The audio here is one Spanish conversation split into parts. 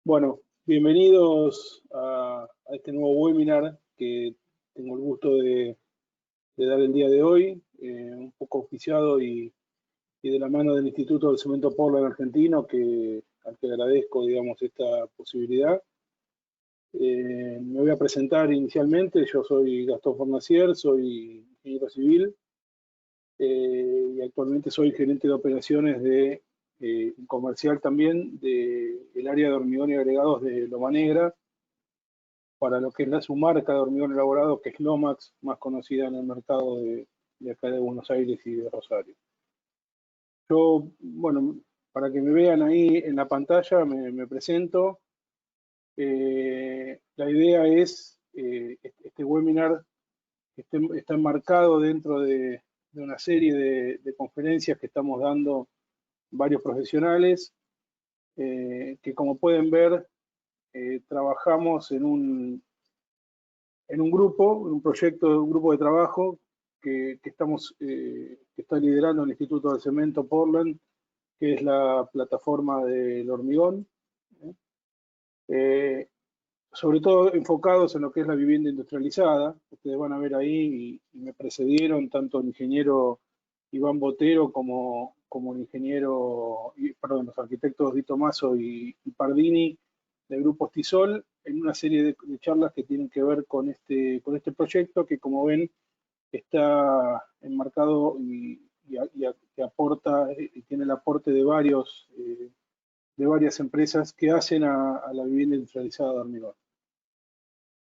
Bueno, bienvenidos a este nuevo webinar que tengo el gusto de dar el día de hoy, un poco auspiciado y de la mano del Instituto del Cemento Portland Argentino, al que agradezco, digamos, esta posibilidad. Me voy a presentar inicialmente. Yo soy Gastón Fornacier, soy ingeniero civil y actualmente soy gerente de operaciones comercial también del área de hormigón y agregados de Loma Negra, para lo que es su marca de hormigón elaborado, que es Lomax, más conocida en el mercado de acá de Buenos Aires y de Rosario. Yo, bueno, para que me vean ahí en la pantalla, me presento. La idea es, este webinar está enmarcado dentro de una serie de conferencias que estamos dando varios profesionales, que como pueden ver, trabajamos en un grupo, en un proyecto, un grupo de trabajo que está liderando el Instituto del Cemento Portland, que es la plataforma del hormigón, sobre todo enfocados en lo que es la vivienda industrializada. Ustedes van a ver ahí, y me precedieron tanto el ingeniero Iván Botero como el ingeniero, perdón, los arquitectos Di Tomaso y Pardini del Grupo Stisol, en una serie de charlas que tienen que ver con este proyecto, que como ven está enmarcado que aporta y tiene el aporte de varias empresas que hacen a la vivienda industrializada de hormigón.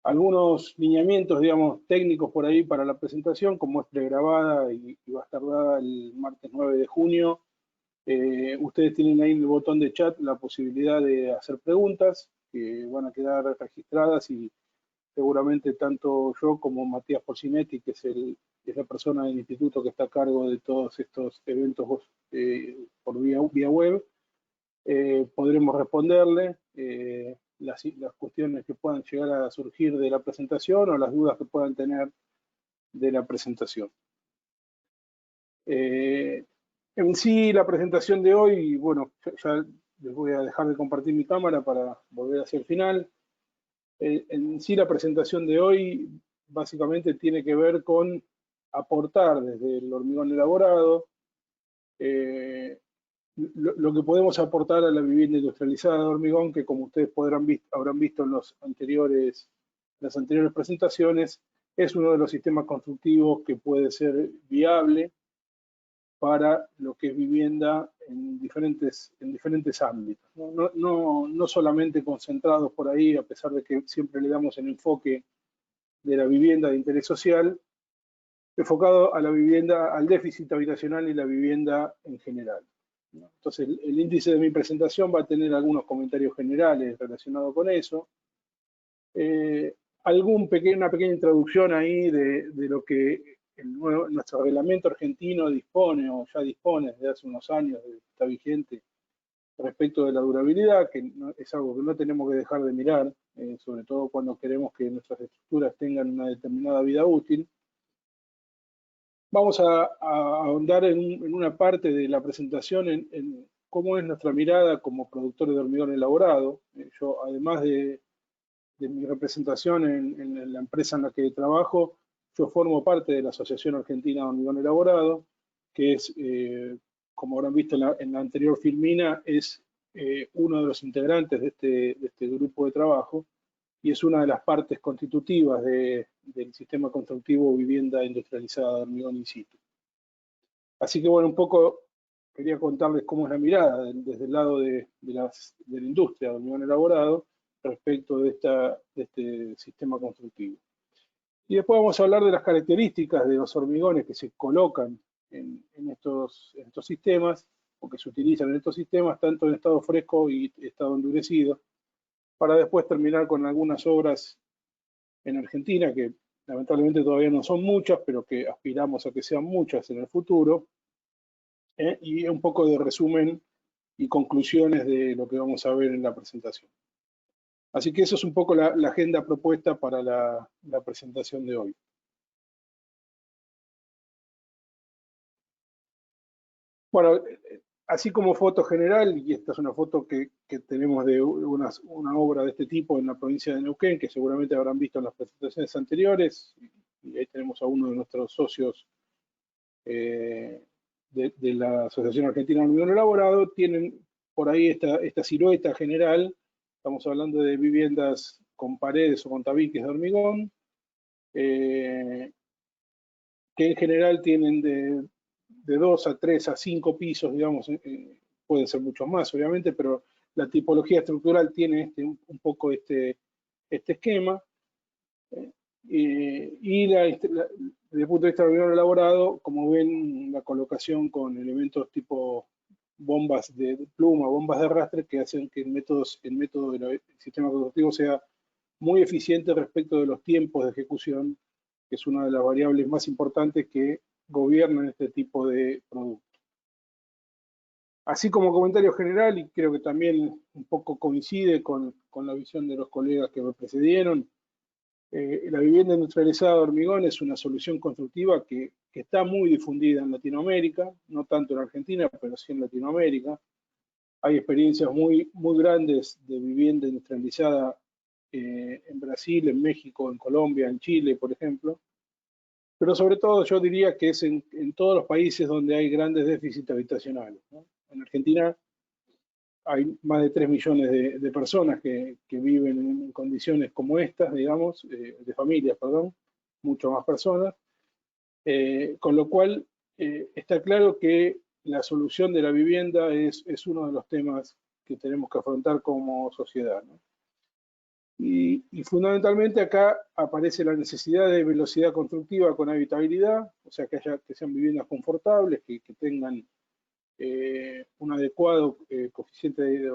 Algunos lineamientos, digamos, técnicos por ahí para la presentación, como es pregrabada y va a estar dada el martes 9 de junio. Ustedes tienen ahí en el botón de chat la posibilidad de hacer preguntas que van a quedar registradas, y seguramente tanto yo como Matías Porcinetti, que es la persona del instituto que está a cargo de todos estos eventos por vía web, podremos responderle las cuestiones que puedan llegar a surgir de la presentación o las dudas que puedan tener de la presentación. En sí, la presentación de hoy, bueno, ya les voy a dejar de compartir mi cámara para volver hacia el final. En sí, la presentación de hoy básicamente tiene que ver con aportar desde el hormigón elaborado lo que podemos aportar a la vivienda industrializada de hormigón, que como ustedes habrán visto en las anteriores presentaciones, es uno de los sistemas constructivos que puede ser viable para lo que es vivienda en diferentes ámbitos. No solamente concentrados por ahí, a pesar de que siempre le damos el enfoque de la vivienda de interés social, enfocado a la vivienda, al déficit habitacional y la vivienda en general. Entonces, el índice de mi presentación va a tener algunos comentarios generales relacionados con eso. Una pequeña introducción ahí de lo que nuestro reglamento argentino dispone, o ya dispone desde hace unos años, está vigente, respecto de la durabilidad, que es algo que no tenemos que dejar de mirar, sobre todo cuando queremos que nuestras estructuras tengan una determinada vida útil. Vamos a ahondar en una parte de la presentación en cómo es nuestra mirada como productores de hormigón elaborado. Yo, además de mi representación en la empresa en la que trabajo, yo formo parte de la Asociación Argentina de Hormigón Elaborado, que es, como habrán visto en la anterior filmina, es uno de los integrantes de este grupo de trabajo, y es una de las partes constitutivas del sistema constructivo vivienda industrializada de hormigón in situ. Así que bueno, un poco quería contarles cómo es la mirada desde el lado de la industria de hormigón elaborado respecto de este sistema constructivo. Y después vamos a hablar de las características de los hormigones que se colocan en estos sistemas, o que se utilizan en estos sistemas, tanto en estado fresco y estado endurecido, para después terminar con algunas obras en Argentina, que lamentablemente todavía no son muchas, pero que aspiramos a que sean muchas en el futuro, y un poco de resumen y conclusiones de lo que vamos a ver en la presentación. Así que eso es un poco la agenda propuesta para la presentación de hoy. Bueno, Así como foto general, y esta es una foto que tenemos de una obra de este tipo en la provincia de Neuquén, que seguramente habrán visto en las presentaciones anteriores, y ahí tenemos a uno de nuestros socios de la Asociación Argentina de Hormigón Elaborado, tienen por ahí esta silueta general. Estamos hablando de viviendas con paredes o con tabiques de hormigón, que en general tienen de 2 a 3 a 5 pisos, digamos, pueden ser muchos más, obviamente, pero la tipología estructural tiene un poco este esquema. Desde el punto de vista del hormigón elaborado, como ven, la colocación con elementos tipo bombas de pluma, bombas de arrastre, que hacen que el método del sistema constructivo sea muy eficiente respecto de los tiempos de ejecución, que es una de las variables más importantes que gobiernan este tipo de productos. Así como comentario general, y creo que también un poco coincide con la visión de los colegas que me precedieron, la vivienda industrializada de hormigón es una solución constructiva que está muy difundida en Latinoamérica, no tanto en Argentina, pero sí en Latinoamérica. Hay experiencias muy grandes de vivienda industrializada en Brasil, en México, en Colombia, en Chile, por ejemplo. Pero sobre todo yo diría que es en todos los países donde hay grandes déficits habitacionales, ¿no? En Argentina hay más de 3 millones de personas que viven en condiciones como estas, digamos, de familias, perdón, mucho más personas, con lo cual está claro que la solución de la vivienda es uno de los temas que tenemos que afrontar como sociedad, ¿no? Y fundamentalmente acá aparece la necesidad de velocidad constructiva con habitabilidad, o sea, que sean viviendas confortables, que tengan un adecuado coeficiente de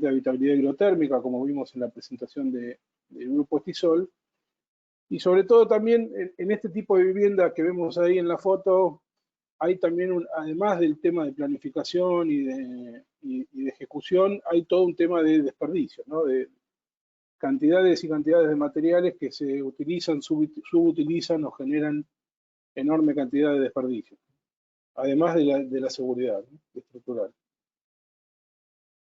habitabilidad hidrotérmica, como vimos en la presentación del grupo Estisol. Y sobre todo también en este tipo de vivienda que vemos ahí en la foto, hay también, además del tema de planificación y de ejecución, hay todo un tema de desperdicio, ¿no? De cantidades y cantidades de materiales que se utilizan, subutilizan o generan enorme cantidad de desperdicio, además de la seguridad, ¿no? Estructural.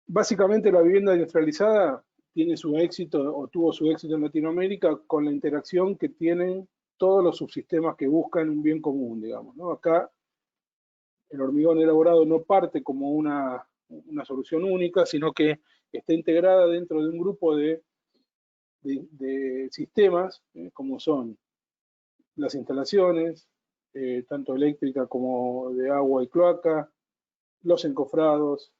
Básicamente la vivienda industrializada tiene su éxito o tuvo su éxito en Latinoamérica con la interacción que tienen todos los subsistemas que buscan un bien común, digamos, ¿no? Acá el hormigón elaborado no parte como una solución única, sino que está integrada dentro de un grupo de sistemas, como son las instalaciones, tanto eléctrica como de agua y cloaca, los encofrados,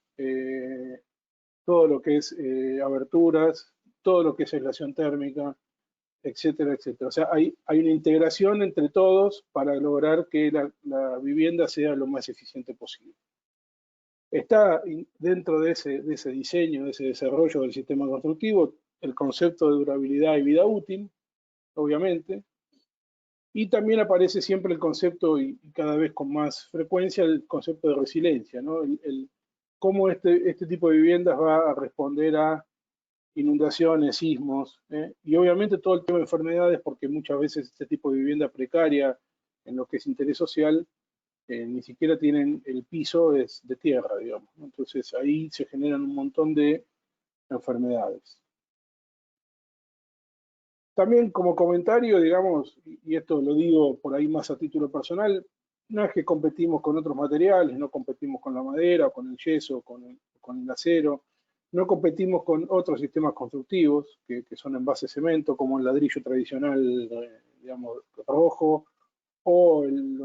todo lo que es aberturas, todo lo que es aislación térmica, etcétera, etcétera. O sea, hay una integración entre todos para lograr que la vivienda sea lo más eficiente posible. Está dentro de ese diseño, de ese desarrollo del sistema constructivo, el concepto de durabilidad y vida útil, obviamente, y también aparece siempre el concepto, y cada vez con más frecuencia, el concepto de resiliencia, ¿no? Cómo este tipo de viviendas va a responder a inundaciones, sismos, y obviamente todo el tema de enfermedades, porque muchas veces este tipo de vivienda precaria, en lo que es interés social, ni siquiera tienen el piso es de tierra, digamos, ¿no? Entonces ahí se generan un montón de enfermedades. También como comentario, digamos, y esto lo digo por ahí más a título personal, no es que competimos con otros materiales, no competimos con la madera, con el yeso, con el acero, no competimos con otros sistemas constructivos que son en base cemento, como el ladrillo tradicional, digamos, rojo, o el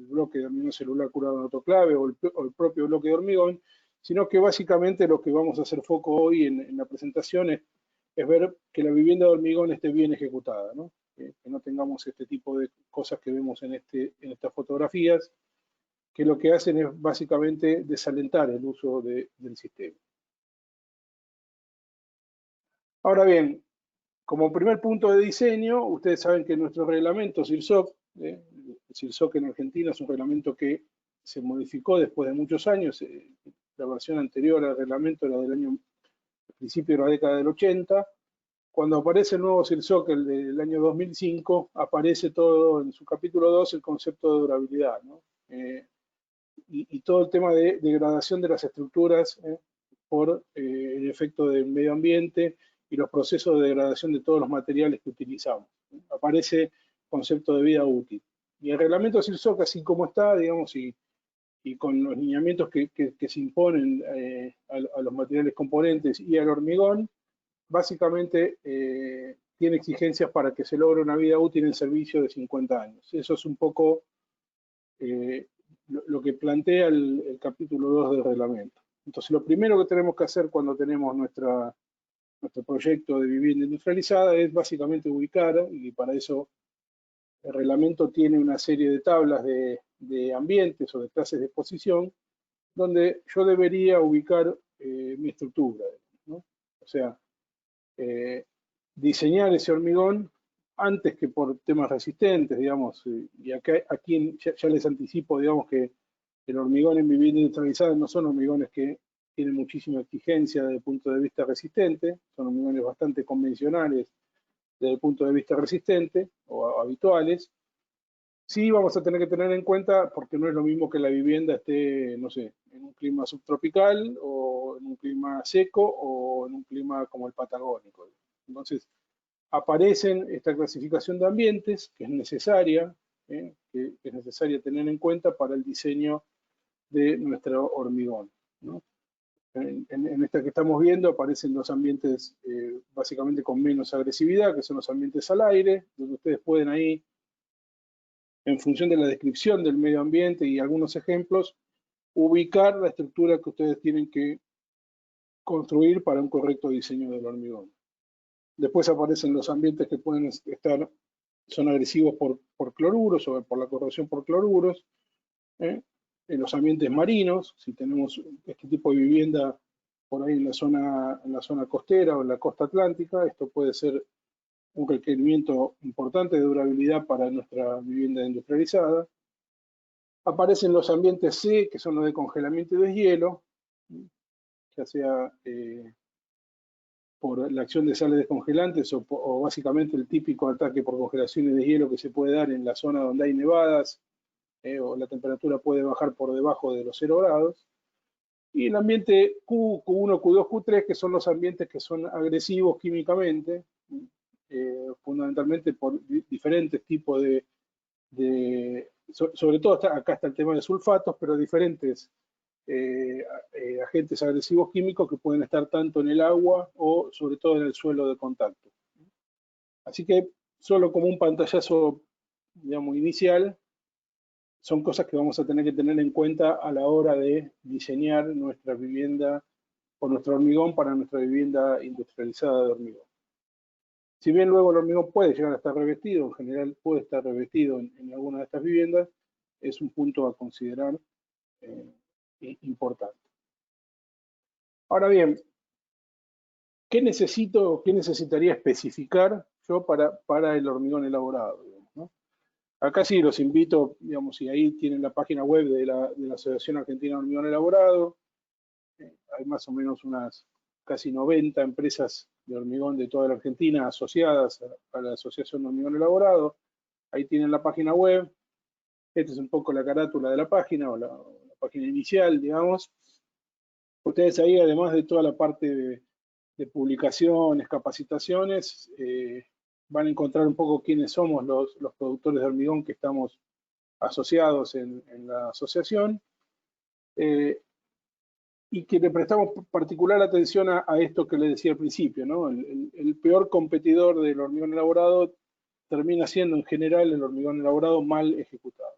bloque de hormigón celular curado en autoclave, o el propio bloque de hormigón, sino que básicamente lo que vamos a hacer foco hoy en la presentación es ver que la vivienda de hormigón esté bien ejecutada, ¿no? Que no tengamos este tipo de cosas que vemos en estas fotografías, que lo que hacen es básicamente desalentar el uso del sistema. Ahora bien, como primer punto de diseño, ustedes saben que nuestro reglamento CIRSOC, el CIRSOC en Argentina es un reglamento que se modificó después de muchos años. La versión anterior al reglamento era del principio de la década del 80. Cuando aparece el nuevo CIRSOC, el del año 2005, aparece todo en su capítulo 2 el concepto de durabilidad, ¿no? y todo el tema de degradación de las estructuras por el efecto del medio ambiente y los procesos de degradación de todos los materiales que utilizamos. Aparece concepto de vida útil. Y el reglamento CIRSOC, así como está, digamos, y con los lineamientos que se imponen a los materiales componentes y al hormigón, básicamente tiene exigencias para que se logre una vida útil en servicio de 50 años. Eso es un poco lo que plantea el capítulo 2 del reglamento. Entonces, lo primero que tenemos que hacer cuando tenemos nuestro proyecto de vivienda industrializada es básicamente ubicar, y para eso el reglamento tiene una serie de tablas de ambientes o de clases de exposición, donde yo debería ubicar mi estructura, ¿no? O sea, diseñar ese hormigón antes que por temas resistentes, digamos, y aquí ya les anticipo, digamos, que el hormigón en vivienda industrializada no son hormigones que tienen muchísima exigencia desde el punto de vista resistente, son hormigones bastante convencionales desde el punto de vista resistente o habituales. Sí vamos a tener que tener en cuenta, porque no es lo mismo que la vivienda esté, no sé, en un clima subtropical o en un clima seco o en un clima como el patagónico. Entonces, aparecen esta clasificación de ambientes que es necesaria, que es necesaria tener en cuenta para el diseño de nuestro hormigón, ¿no? En esta que estamos viendo aparecen los ambientes básicamente con menos agresividad, que son los ambientes al aire, donde ustedes pueden ahí, en función de la descripción del medio ambiente y algunos ejemplos, ubicar la estructura que ustedes tienen que construir para un correcto diseño del hormigón. Después aparecen los ambientes que pueden estar, son agresivos por cloruros o por la corrosión por cloruros. En los ambientes marinos, si tenemos este tipo de vivienda por ahí en la zona costera o en la costa atlántica, esto puede ser un requerimiento importante de durabilidad para nuestra vivienda industrializada. Aparecen los ambientes C, que son los de congelamiento y deshielo, ya sea por la acción de sales descongelantes o básicamente el típico ataque por congelación y deshielo que se puede dar en la zona donde hay nevadas, o la temperatura puede bajar por debajo de los 0 grados. Y el ambiente Q, Q1, Q2, Q3, que son los ambientes que son agresivos químicamente, fundamentalmente por diferentes tipos sobre todo acá está el tema de sulfatos, pero diferentes agentes agresivos químicos que pueden estar tanto en el agua o sobre todo en el suelo de contacto. Así que solo como un pantallazo, digamos, inicial, son cosas que vamos a tener que tener en cuenta a la hora de diseñar nuestra vivienda o nuestro hormigón para nuestra vivienda industrializada de hormigón. Si bien luego el hormigón puede llegar a estar revestido, en general puede estar revestido en alguna de estas viviendas, es un punto a considerar importante. Ahora bien, ¿qué necesitaría especificar yo para el hormigón elaborado? Digamos, ¿no? Acá sí los invito, digamos, y ahí tienen la página web de la Asociación Argentina de Hormigón Elaborado. Hay más o menos unas casi 90 empresas de hormigón de toda la Argentina asociadas a la Asociación de Hormigón Elaborado. Ahí tienen la página web. Esta es un poco la carátula de la página o la página inicial, digamos. Ustedes ahí, además de toda la parte de publicaciones, capacitaciones, van a encontrar un poco quiénes somos los productores de hormigón que estamos asociados en la asociación, y que le prestamos particular atención a esto que les decía al principio, ¿no? El peor competidor del hormigón elaborado termina siendo en general el hormigón elaborado mal ejecutado.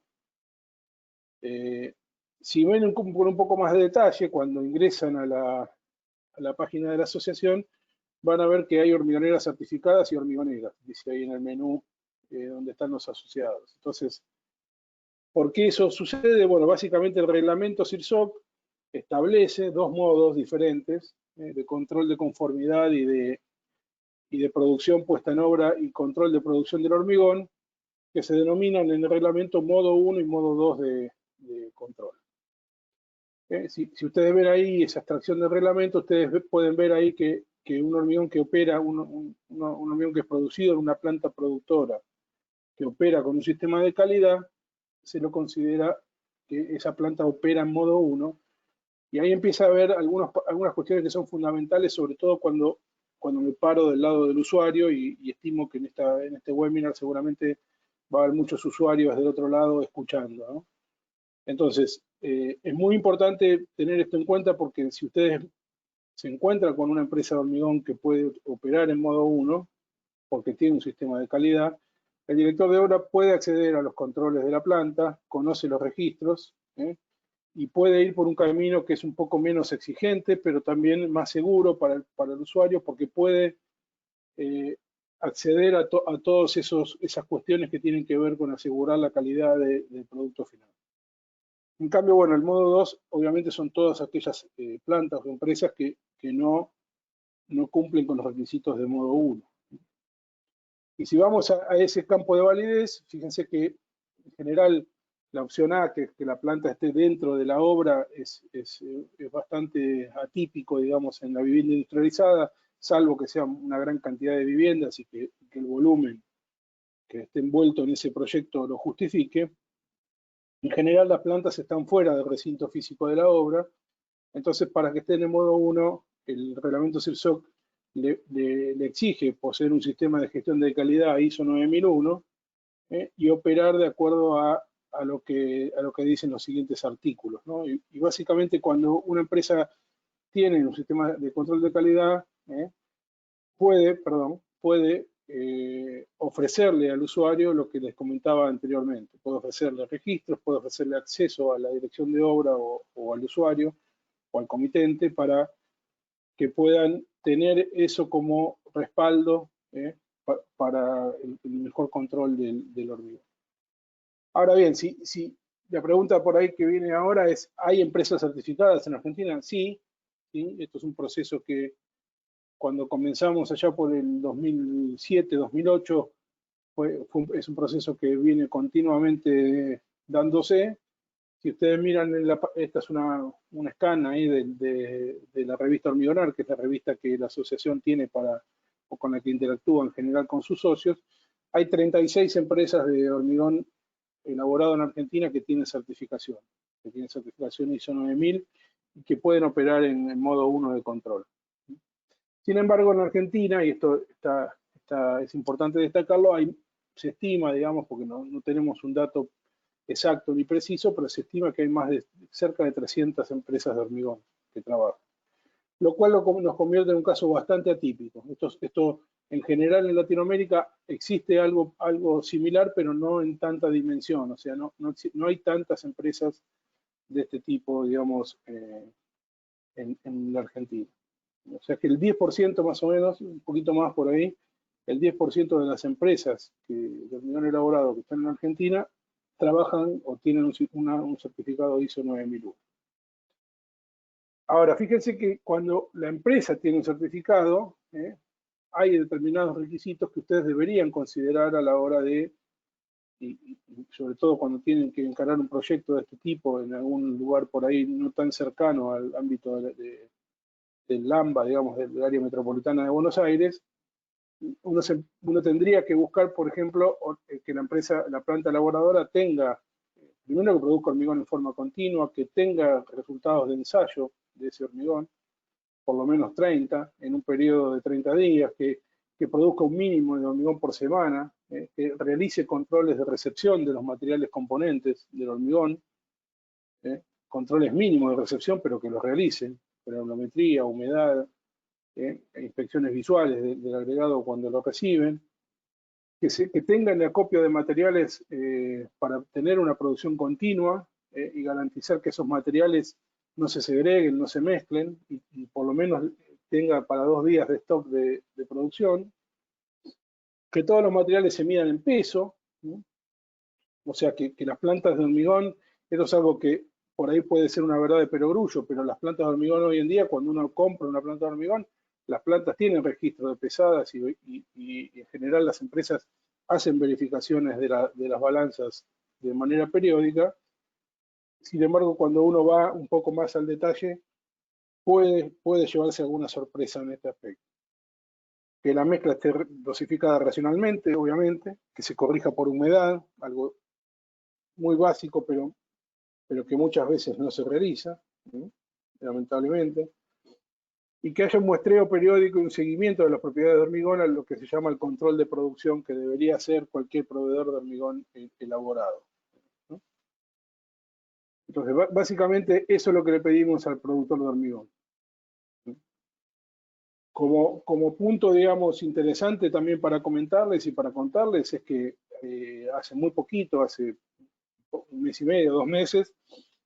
Si ven con un poco más de detalle, cuando ingresan a la página de la asociación, van a ver que hay hormigoneras certificadas y hormigoneras, dice ahí en el menú donde están los asociados. Entonces, ¿por qué eso sucede? Bueno, básicamente el reglamento CIRSOC establece dos modos diferentes de control de conformidad y de producción puesta en obra y control de producción del hormigón, que se denominan en el reglamento modo 1 y modo 2 de control. Si ustedes ven ahí esa extracción del reglamento, ustedes pueden ver ahí que un hormigón que opera, un hormigón que es producido en una planta productora, que opera con un sistema de calidad, se lo considera que esa planta opera en modo 1, y ahí empieza a haber algunas cuestiones que son fundamentales, sobre todo cuando me paro del lado del usuario y estimo que en este webinar seguramente va a haber muchos usuarios del otro lado escuchando, ¿no? Entonces, es muy importante tener esto en cuenta porque si ustedes se encuentran con una empresa de hormigón que puede operar en modo 1, porque tiene un sistema de calidad, el director de obra puede acceder a los controles de la planta, conoce los registros, y puede ir por un camino que es un poco menos exigente, pero también más seguro para el usuario, porque puede acceder a todas esas cuestiones que tienen que ver con asegurar la calidad del producto final. En cambio, bueno, el modo 2 obviamente son todas aquellas plantas o empresas que no cumplen con los requisitos de modo 1. Y si vamos a ese campo de validez, fíjense que en general la opción A, que la planta esté dentro de la obra, es bastante atípico, digamos, en la vivienda industrializada, salvo que sea una gran cantidad de viviendas y que el volumen que esté envuelto en ese proyecto lo justifique. En general las plantas están fuera del recinto físico de la obra, entonces para que estén en modo 1, el reglamento CIRSOC le exige poseer un sistema de gestión de calidad ISO 9001 y operar de acuerdo a lo que dicen los siguientes artículos, ¿no? Y básicamente cuando una empresa tiene un sistema de control de calidad, puede ofrecerle al usuario lo que les comentaba anteriormente. Puede ofrecerle registros, puede ofrecerle acceso a la dirección de obra o al usuario o al comitente para que puedan tener eso como respaldo para el mejor control del hormigón. Ahora bien, si la pregunta por ahí que viene ahora es, ¿hay empresas certificadas en Argentina? Sí, esto es un proceso que cuando comenzamos allá por el 2007, 2008, es un proceso que viene continuamente dándose. Si ustedes miran, esta es una scan ahí de la revista Hormigonar, que es la revista que la asociación tiene o con la que interactúa en general con sus socios. Hay 36 empresas de hormigón elaborado en Argentina que tienen certificación ISO 9000 y que pueden operar en modo 1 de control. Sin embargo, en Argentina, y esto es importante destacarlo, se estima, digamos, porque no tenemos un dato exacto ni preciso, pero se estima que hay cerca de 300 empresas de hormigón que trabajan. Lo cual nos convierte en un caso bastante atípico. Esto en general en Latinoamérica existe algo similar, pero no en tanta dimensión. O sea, no hay tantas empresas de este tipo, digamos, en la Argentina. O sea que el 10% más o menos, un poquito más por ahí, el 10% de las empresas de hormigón elaborado que están en Argentina trabajan o tienen un certificado ISO 9001. Ahora, fíjense que cuando la empresa tiene un certificado, hay determinados requisitos que ustedes deberían considerar a la hora de, y sobre todo cuando tienen que encarar un proyecto de este tipo en algún lugar por ahí no tan cercano al ámbito del AMBA, digamos, del área metropolitana de Buenos Aires, uno tendría que buscar, por ejemplo, que la planta elaboradora tenga, primero que produzca hormigón en forma continua, que tenga resultados de ensayo de ese hormigón, por lo menos 30, en un periodo de 30 días, que produzca un mínimo de hormigón por semana, que realice controles de recepción de los materiales componentes del hormigón, controles mínimos de recepción, pero que los realicen, granulometría, humedad, inspecciones visuales del agregado cuando lo reciben, que tengan el acopio de materiales para tener una producción continua y garantizar que esos materiales no se segreguen, no se mezclen y por lo menos tenga para 2 días de stock de producción, que todos los materiales se midan en peso, ¿no? O sea que las plantas de hormigón, esto es algo que por ahí puede ser una verdad de perogrullo, pero las plantas de hormigón hoy en día, cuando uno compra una planta de hormigón, las plantas tienen registro de pesadas y en general las empresas hacen verificaciones de las balanzas de manera periódica. Sin embargo, cuando uno va un poco más al detalle, puede llevarse alguna sorpresa en este aspecto. Que la mezcla esté dosificada racionalmente, obviamente, que se corrija por humedad, algo muy básico, pero pero que muchas veces no se realiza, ¿sí? Lamentablemente, y que haya un muestreo periódico y un seguimiento de las propiedades de hormigón a lo que se llama el control de producción que debería hacer cualquier proveedor de hormigón elaborado, ¿no? Entonces, básicamente eso es lo que le pedimos al productor de hormigón. Como punto, digamos, interesante también para comentarles y para contarles es que hace muy poquito, hace un mes y medio, 2 meses,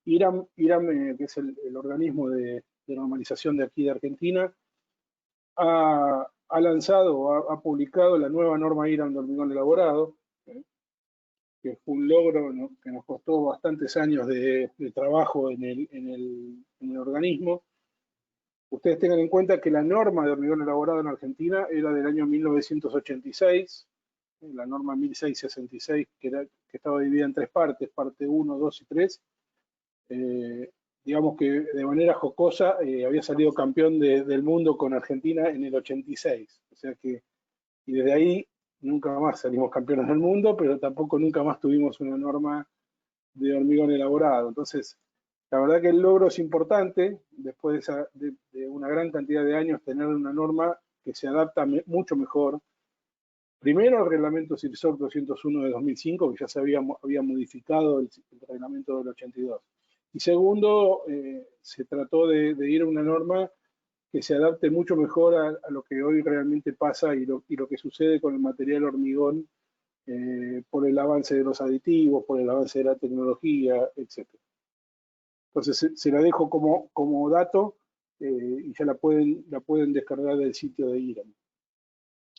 IRAM, que es el organismo de normalización de aquí de Argentina, ha lanzado, ha publicado la nueva norma IRAM de hormigón elaborado, que fue un logro, ¿no?, que nos costó bastantes años de trabajo en el organismo. Ustedes tengan en cuenta que la norma de hormigón elaborado en Argentina era del año 1986, la norma 1666, que estaba dividida en 3 partes, parte 1, 2 y 3. Digamos que de manera jocosa había salido campeón del mundo con Argentina en el 86. O sea que, y desde ahí nunca más salimos campeones del mundo, pero tampoco nunca más tuvimos una norma de hormigón elaborado. Entonces, la verdad que el logro es importante, después de una gran cantidad de años, tener una norma que se adapta mucho mejor. Primero, el reglamento CIRSOC 201 de 2005, que ya se había modificado el reglamento del 82. Y segundo, se trató de ir a una norma que se adapte mucho mejor a lo que hoy realmente pasa y lo que sucede con el material hormigón, por el avance de los aditivos, por el avance de la tecnología, etc. Entonces se la dejo como dato, y ya la pueden descargar del sitio de IRAM.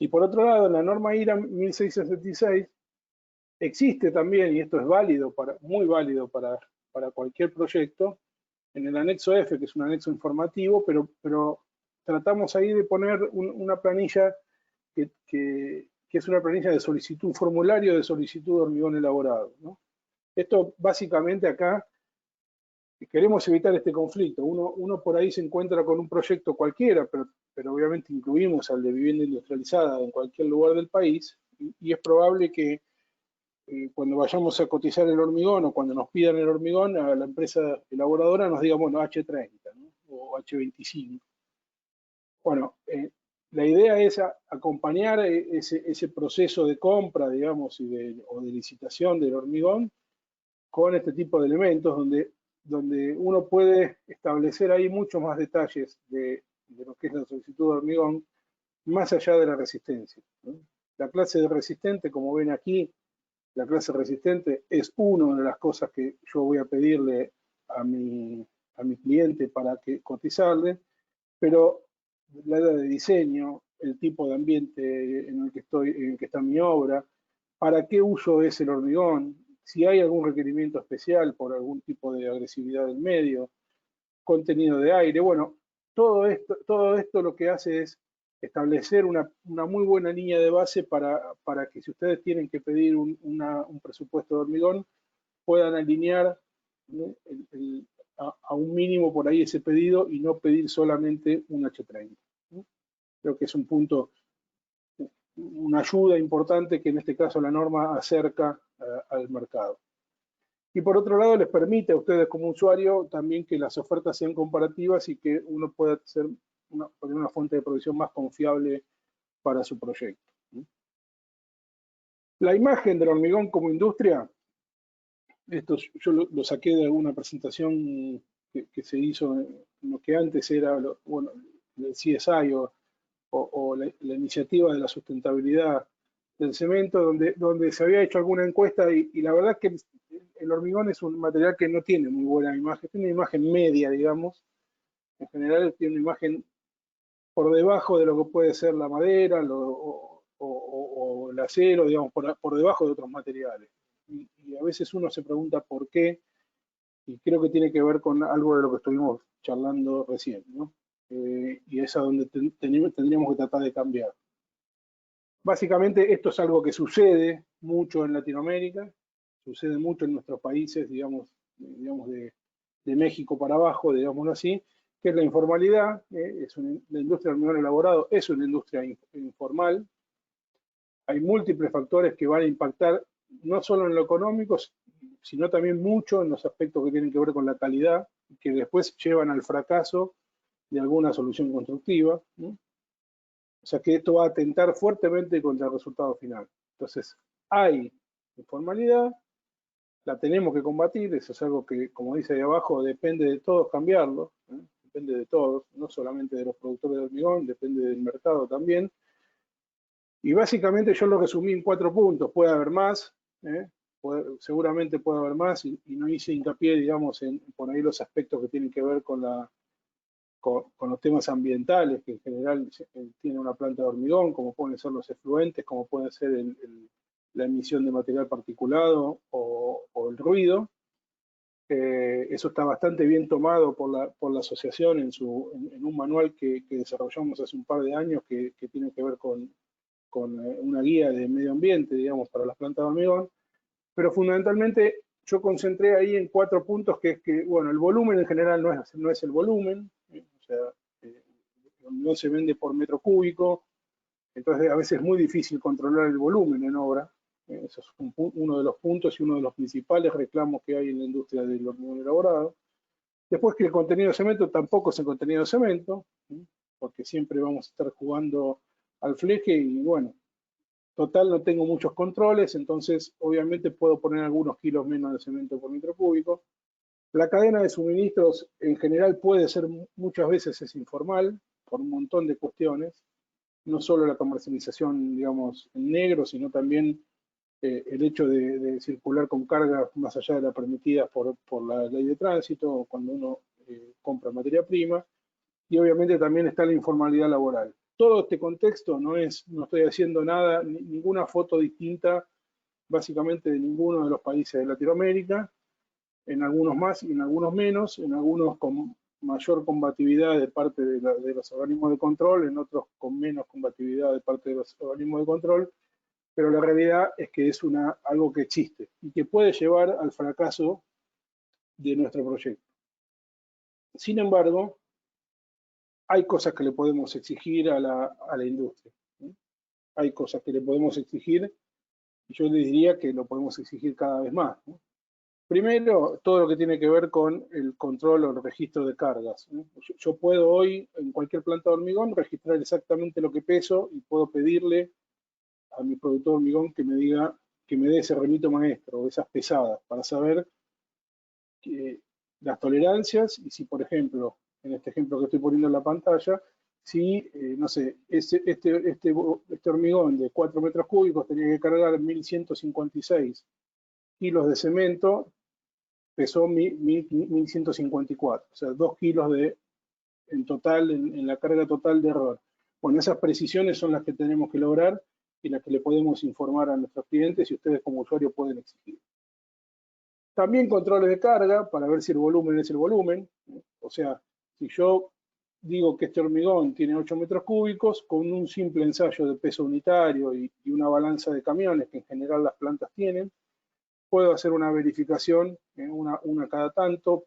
Y por otro lado, en la norma IRAM 1666 existe también, y esto es válido, muy válido para cualquier proyecto, en el anexo F, que es un anexo informativo, pero tratamos ahí de poner una planilla que es una planilla de solicitud, un formulario de solicitud de hormigón elaborado, ¿no? Esto básicamente acá queremos evitar este conflicto. Uno por ahí se encuentra con un proyecto cualquiera, pero obviamente incluimos al de vivienda industrializada en cualquier lugar del país, y es probable que cuando vayamos a cotizar el hormigón o cuando nos pidan el hormigón, a la empresa elaboradora nos diga, bueno, H30, ¿no?, o H25. Bueno, la idea es acompañar ese proceso de compra, digamos, o de licitación del hormigón con este tipo de elementos donde uno puede establecer ahí muchos más detalles de lo que es la solicitud de hormigón, más allá de la resistencia, ¿no? La clase de resistente, como ven aquí, la clase resistente es una de las cosas que yo voy a pedirle a mi cliente para que cotizarle, pero la edad de diseño, el tipo de ambiente en el que está mi obra, para qué uso es el hormigón, si hay algún requerimiento especial por algún tipo de agresividad del medio, contenido de aire. Bueno, todo esto lo que hace es establecer una muy buena línea de base para que si ustedes tienen que pedir un presupuesto de hormigón, puedan alinear, ¿no?, a un mínimo por ahí ese pedido y no pedir solamente un H30, ¿no? Creo que es un punto, una ayuda importante que en este caso la norma acerca al mercado. Y por otro lado, les permite a ustedes como usuario también que las ofertas sean comparativas y que uno pueda tener una fuente de producción más confiable para su proyecto. La imagen del hormigón como industria, esto yo lo saqué de alguna presentación que se hizo en lo que antes era, bueno, el CSI o la iniciativa de la sustentabilidad del cemento, donde se había hecho alguna encuesta y la verdad es que el hormigón es un material que no tiene muy buena imagen, tiene una imagen media, digamos. En general tiene una imagen por debajo de lo que puede ser la madera o el acero, digamos, por debajo de otros materiales. Y a veces uno se pregunta por qué, y creo que tiene que ver con algo de lo que estuvimos charlando recién, ¿no? Y es a donde tendríamos que tratar de cambiar. Básicamente esto es algo que sucede mucho en Latinoamérica, sucede mucho en nuestros países, digamos de México para abajo, digámoslo así, que es la informalidad. La industria del hormigón elaborado es una industria informal. Hay múltiples factores que van a impactar no solo en lo económico, sino también mucho en los aspectos que tienen que ver con la calidad, que después llevan al fracaso de alguna solución constructiva, ¿no? O sea que esto va a atentar fuertemente contra el resultado final. Entonces, hay informalidad, la tenemos que combatir, eso es algo que, como dice ahí abajo, depende de todos cambiarlo, ¿eh? Depende de todos, no solamente de los productores de hormigón, depende del mercado también. Y básicamente yo lo resumí en 4 puntos, puede haber más, ¿eh? Seguramente puede haber más, y no hice hincapié, digamos, en por ahí los aspectos que tienen que ver con los temas ambientales, que en general tiene una planta de hormigón, como pueden ser los efluentes, como puede ser la emisión de material particulado o el ruido. Eso está bastante bien tomado por la asociación en un manual que desarrollamos hace un par de años que tiene que ver con una guía de medio ambiente, digamos, para las plantas de hormigón. Pero fundamentalmente yo concentré ahí en 4 puntos, que es que, bueno, el volumen en general no es el volumen, o sea, no se vende por metro cúbico, entonces a veces es muy difícil controlar el volumen en obra. Eso es uno de los puntos y uno de los principales reclamos que hay en la industria del hormigón elaborado. Después que el contenido de cemento tampoco es el contenido de cemento, porque siempre vamos a estar jugando al fleje y bueno, total no tengo muchos controles, entonces obviamente puedo poner algunos kilos menos de cemento por metro cúbico. La cadena de suministros en general puede ser, muchas veces es informal, por un montón de cuestiones, no solo la comercialización, digamos, en negro, sino también el hecho de circular con cargas más allá de las permitidas por la ley de tránsito, cuando uno compra materia prima, y obviamente también está la informalidad laboral. Todo este contexto no estoy haciendo nada, ninguna foto distinta básicamente de ninguno de los países de Latinoamérica, en algunos más y en algunos menos, en algunos con mayor combatividad de parte de los organismos de control, en otros con menos combatividad de parte de los organismos de control, pero la realidad es que es algo que existe y que puede llevar al fracaso de nuestro proyecto. Sin embargo, hay cosas que le podemos exigir a la industria, ¿sí? Hay cosas que le podemos exigir y yo le diría que lo podemos exigir cada vez más, ¿no? Primero, todo lo que tiene que ver con el control o el registro de cargas, ¿no? Yo puedo hoy, en cualquier planta de hormigón, registrar exactamente lo que peso y puedo pedirle a mi productor de hormigón que me diga, que me dé ese remito maestro, o esas pesadas, para saber las tolerancias y si, por ejemplo, en este ejemplo que estoy poniendo en la pantalla, si, no sé, este hormigón de 4 metros cúbicos tenía que cargar 1156 kilos de cemento, pesó 1154, o sea, 2 kilos en total, en la carga total de error. Bueno, esas precisiones son las que tenemos que lograr y las que le podemos informar a nuestros clientes y ustedes como usuarios pueden exigir. También controles de carga para ver si el volumen es el volumen. O sea, si yo digo que este hormigón tiene 8 metros cúbicos, con un simple ensayo de peso unitario y una balanza de camiones que en general las plantas tienen, puedo hacer una verificación, una cada tanto,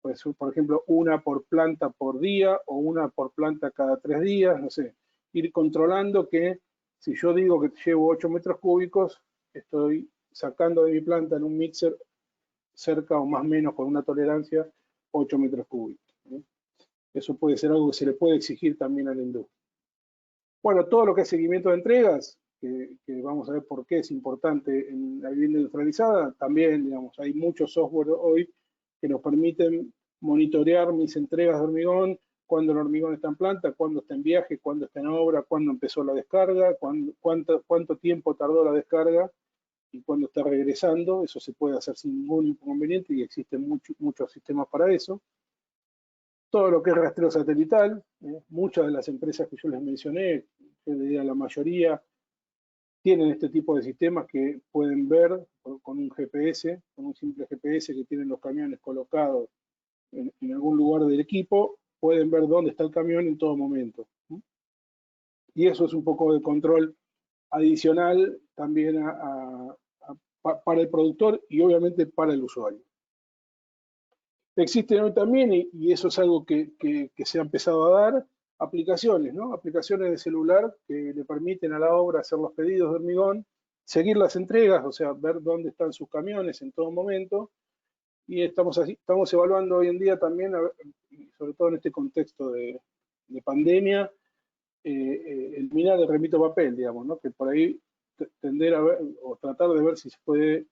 pues, por ejemplo, una por planta por día o una por planta cada 3 días, no sé, ir controlando que si yo digo que llevo 8 metros cúbicos, estoy sacando de mi planta en un mixer cerca o más o menos con una tolerancia 8 metros cúbicos, ¿no? Eso puede ser algo que se le puede exigir también a la industria. Bueno, todo lo que es seguimiento de entregas, que vamos a ver por qué es importante en la vivienda industrializada, también, digamos, hay mucho software hoy que nos permiten monitorear mis entregas de hormigón, cuándo el hormigón está en planta, cuándo está en viaje, cuándo está en obra, cuándo empezó la descarga, cuánto tiempo tardó la descarga y cuando está regresando. Eso se puede hacer sin ningún inconveniente y existen muchos sistemas para eso. Todo lo que es rastreo satelital, muchas de las empresas que yo les mencioné, yo diría la mayoría, tienen este tipo de sistemas que pueden ver con un GPS, con un simple GPS que tienen los camiones colocados en algún lugar del equipo, pueden ver dónde está el camión en todo momento. Y eso es un poco de control adicional también para el productor y obviamente para el usuario. Existen hoy también, y eso es algo que se ha empezado a dar, aplicaciones, ¿no? Aplicaciones de celular que le permiten a la obra hacer los pedidos de hormigón seguir las entregas, o sea, ver dónde están sus camiones en todo momento. Y estamos evaluando hoy en día también, sobre todo en este contexto de pandemia, eliminar el remito papel, digamos, ¿no? Que por ahí tender a ver o tratar de ver si se puede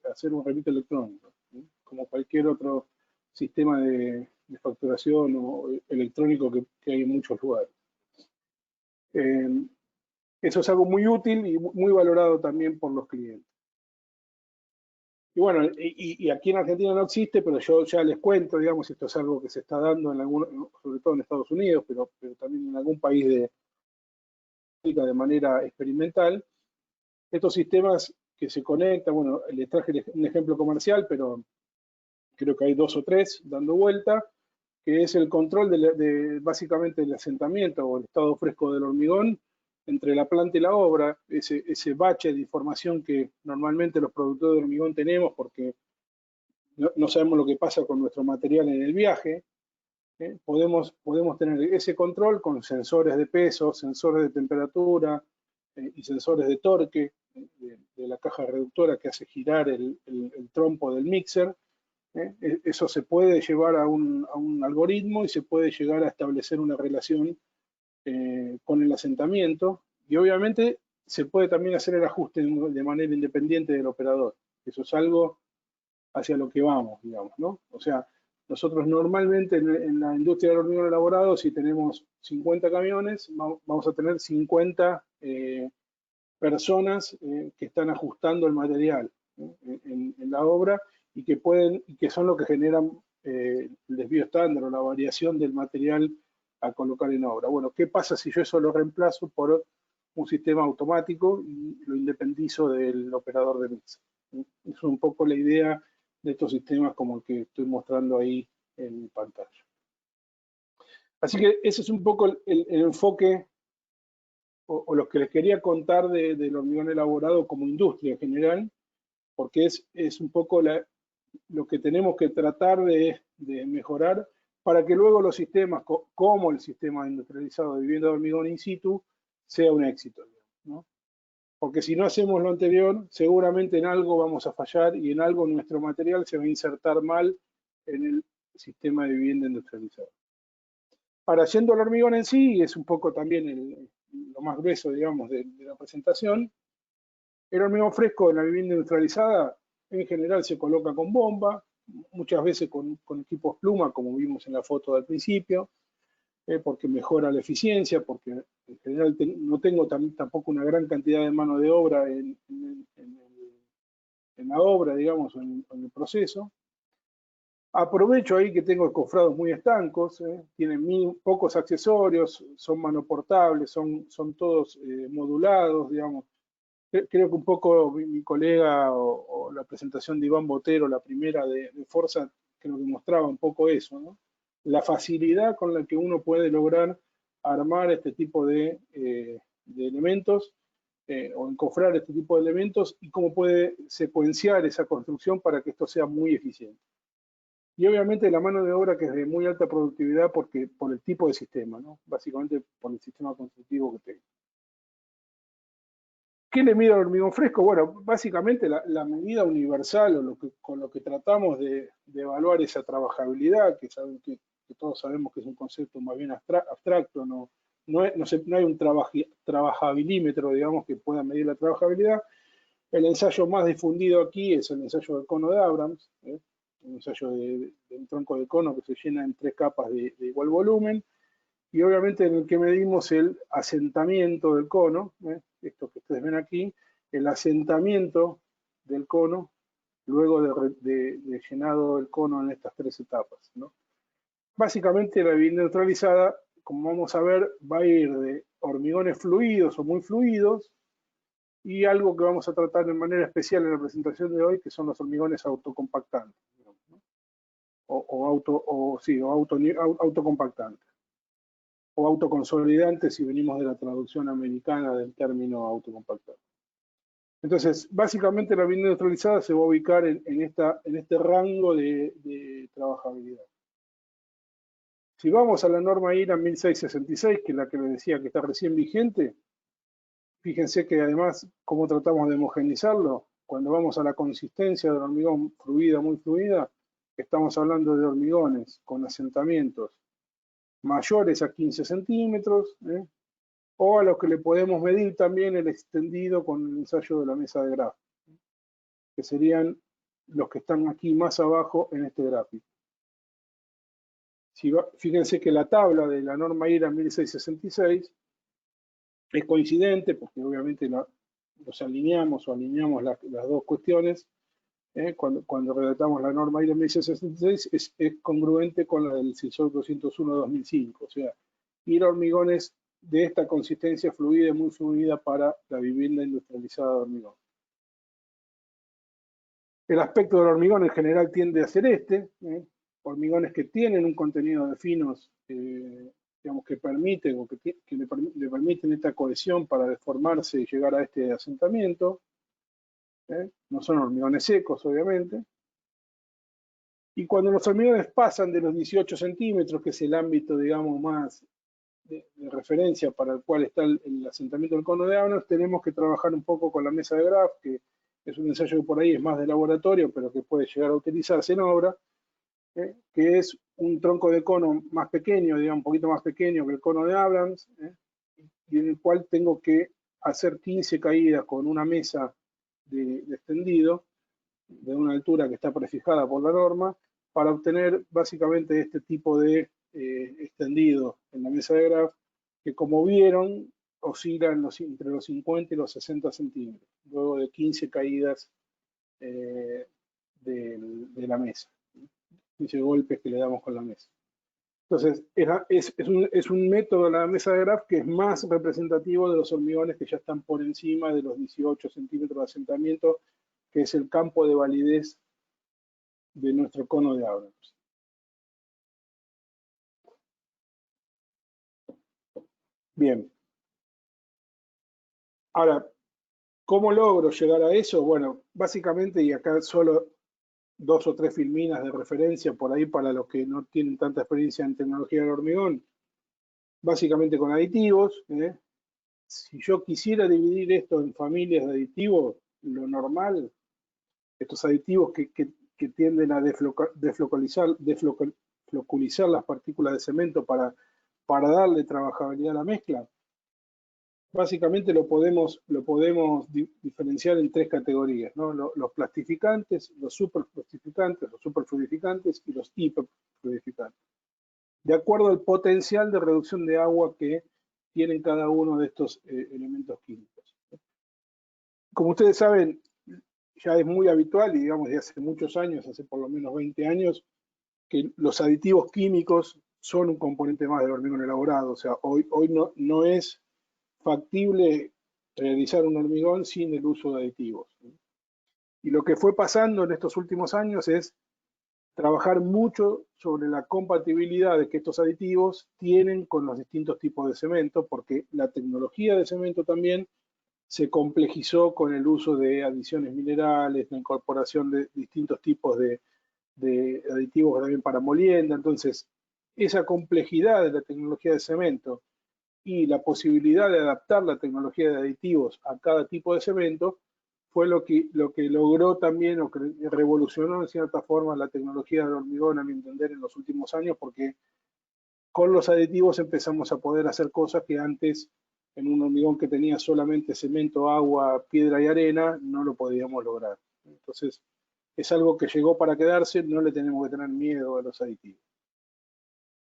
hacer un remito electrónico, ¿no? Como cualquier otro sistema de facturación o electrónico que hay en muchos lugares. Eso es algo muy útil y muy valorado también por los clientes. Y bueno, y aquí en Argentina no existe, pero yo ya les cuento, digamos, esto es algo que se está dando sobre todo en Estados Unidos, pero también en algún país de manera experimental. Estos sistemas que se conectan, bueno, les traje un ejemplo comercial, pero creo que hay 2 o 3 dando vuelta, que es el control básicamente del asentamiento o el estado fresco del hormigón entre la planta y la obra, ese bache de información que normalmente los productores de hormigón tenemos porque no sabemos lo que pasa con nuestro material en el viaje. Podemos tener ese control con sensores de peso, sensores de temperatura y sensores de torque de la caja reductora que hace girar el trompo del mixer. Eso se puede llevar a un algoritmo y se puede llegar a establecer una relación con el asentamiento, y obviamente se puede también hacer el ajuste de manera independiente del operador. Eso es algo hacia lo que vamos, digamos, ¿no? O sea, nosotros normalmente en la industria del hormigón elaborado, si tenemos 50 camiones, vamos a tener 50 personas que están ajustando el material en la obra y que son lo que generan el desvío estándar o la variación del material a colocar en obra. Bueno, ¿qué pasa si yo eso lo reemplazo por un sistema automático y lo independizo del operador de mixer? Es un poco la idea de estos sistemas como el que estoy mostrando ahí en pantalla. Así que ese es un poco el enfoque o lo que les quería contar del hormigón elaborado como industria en general, porque es un poco lo que tenemos que tratar de mejorar para que luego los sistemas, como el sistema industrializado de vivienda de hormigón in situ, sea un éxito, ¿no? Porque si no hacemos lo anterior, seguramente en algo vamos a fallar y en algo nuestro material se va a insertar mal en el sistema de vivienda industrializado. Ahora, yendo al hormigón en sí, es un poco también lo más grueso, digamos, de la presentación. El hormigón fresco en la vivienda industrializada en general se coloca con bomba, muchas veces con equipos pluma, como vimos en la foto del principio, porque mejora la eficiencia, porque en general no tengo tampoco una gran cantidad de mano de obra en la obra, digamos, en el proceso. Aprovecho ahí que tengo cofrados muy estancos, tienen pocos accesorios, son manoportables, son todos modulados, digamos. Creo que un poco mi colega o la presentación de Iván Botero, la primera de Forza, creo que mostraba un poco eso, ¿no? La facilidad con la que uno puede lograr armar este tipo de elementos o encofrar este tipo de elementos y cómo puede secuenciar esa construcción para que esto sea muy eficiente. Y obviamente la mano de obra que es de muy alta productividad por el tipo de sistema, ¿no? Básicamente por el sistema constructivo que tengo. ¿Qué le mido al hormigón fresco? Bueno, básicamente la medida universal o con lo que tratamos de evaluar esa trabajabilidad, que todos sabemos que es un concepto más bien abstracto, no hay un trabajabilimétro, digamos, que pueda medir la trabajabilidad. El ensayo más difundido aquí es el ensayo del cono de Abrams, un ensayo de un tronco de cono que se llena en 3 capas de igual volumen, y obviamente en el que medimos el asentamiento del cono, esto que ustedes ven aquí, el asentamiento del cono luego de llenado el cono en estas 3 etapas, ¿no? Básicamente la vivienda neutralizada, como vamos a ver, va a ir de hormigones fluidos o muy fluidos y algo que vamos a tratar de manera especial en la presentación de hoy, que son los hormigones autocompactantes, ¿no? Autocompactantes o autoconsolidante si venimos de la traducción americana del término autocompactante. Entonces, básicamente la vivienda industrializada se va a ubicar en este rango de trabajabilidad. Si vamos a la norma IRA 1666, que es la que les decía que está recién vigente, Fíjense que además, ¿cómo tratamos de homogeneizarlo? Cuando vamos a la consistencia del hormigón fluida, muy fluida, estamos hablando de hormigones con asentamientos mayores a 15 centímetros, o a los que le podemos medir también el extendido con el ensayo de la mesa de Graf, que serían los que están aquí más abajo en este gráfico. Fíjense que la tabla de la norma IRA 1666 es coincidente, porque obviamente los alineamos las dos cuestiones. Cuando redactamos la norma IRA 1666 es congruente con la del CISOR 201-2005, o sea, ir a hormigones de esta consistencia fluida y muy fluida para la vivienda industrializada de hormigón. El aspecto del hormigón en general tiende a ser hormigones que tienen un contenido de finos, digamos, que permiten o que le permiten esta cohesión para deformarse y llegar a este asentamiento. No son hormigones secos, obviamente. Y cuando los hormigones pasan de los 18 centímetros, que es el ámbito, digamos, más de referencia para el cual está el asentamiento del cono de Avner, tenemos que trabajar un poco con la mesa de Graf, que es un ensayo que por ahí es más de laboratorio, pero que puede llegar a utilizarse en obra, que es un tronco de cono más pequeño, digamos, un poquito más pequeño que el cono de Abrams, y en el cual tengo que hacer 15 caídas con una mesa de extendido, de una altura que está prefijada por la norma, para obtener básicamente este tipo de extendido en la mesa de Graf, que como vieron, oscila entre los 50 y los 60 centímetros, luego de 15 caídas de la mesa, 15 golpes que le damos con la mesa. Entonces, es un método, la mesa de Graf, que es más representativo de los hormigones que ya están por encima de los 18 centímetros de asentamiento, que es el campo de validez de nuestro cono de Abrams. Bien. Ahora, ¿cómo logro llegar a eso? Bueno, básicamente, y acá solo 2 o 3 filminas de referencia por ahí para los que no tienen tanta experiencia en tecnología del hormigón, básicamente con aditivos. Si yo quisiera dividir esto en familias de aditivos, lo normal, estos aditivos que tienden a desflocalizar las partículas de cemento para darle trabajabilidad a la mezcla, básicamente lo podemos diferenciar en 3 categorías, ¿no? Los plastificantes, los superplastificantes, los superfluidificantes y los hiperfluidificantes, de acuerdo al potencial de reducción de agua que tienen cada uno de estos elementos químicos. Como ustedes saben, ya es muy habitual, y digamos de hace muchos años, hace por lo menos 20 años, que los aditivos químicos son un componente más del hormigón elaborado. O sea, hoy no es factible realizar un hormigón sin el uso de aditivos. Y lo que fue pasando en estos últimos años es trabajar mucho sobre la compatibilidad de que estos aditivos tienen con los distintos tipos de cemento, porque la tecnología de cemento también se complejizó con el uso de adiciones minerales, la incorporación de distintos tipos de aditivos también para molienda. Entonces, esa complejidad de la tecnología de cemento y la posibilidad de adaptar la tecnología de aditivos a cada tipo de cemento fue lo que logró también, o que revolucionó en cierta forma la tecnología del hormigón, a mi entender, en los últimos años, porque con los aditivos empezamos a poder hacer cosas que antes, en un hormigón que tenía solamente cemento, agua, piedra y arena, no lo podíamos lograr. Entonces, es algo que llegó para quedarse, no le tenemos que tener miedo a los aditivos.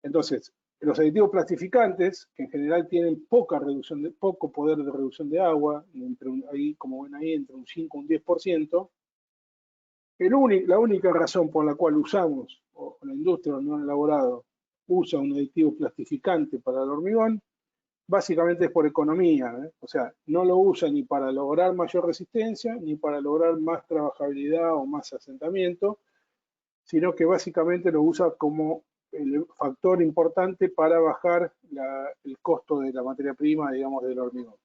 Entonces, los aditivos plastificantes, que en general tienen poco poder de reducción de agua, ahí, como ven ahí, entre un 5 y un 10%, la única razón por la cual usamos, o la industria no elaborado, usa un aditivo plastificante para el hormigón, básicamente es por economía. O sea, no lo usa ni para lograr mayor resistencia, ni para lograr más trabajabilidad o más asentamiento, sino que básicamente lo usa como el factor importante para bajar el costo de la materia prima, digamos, del hormigón.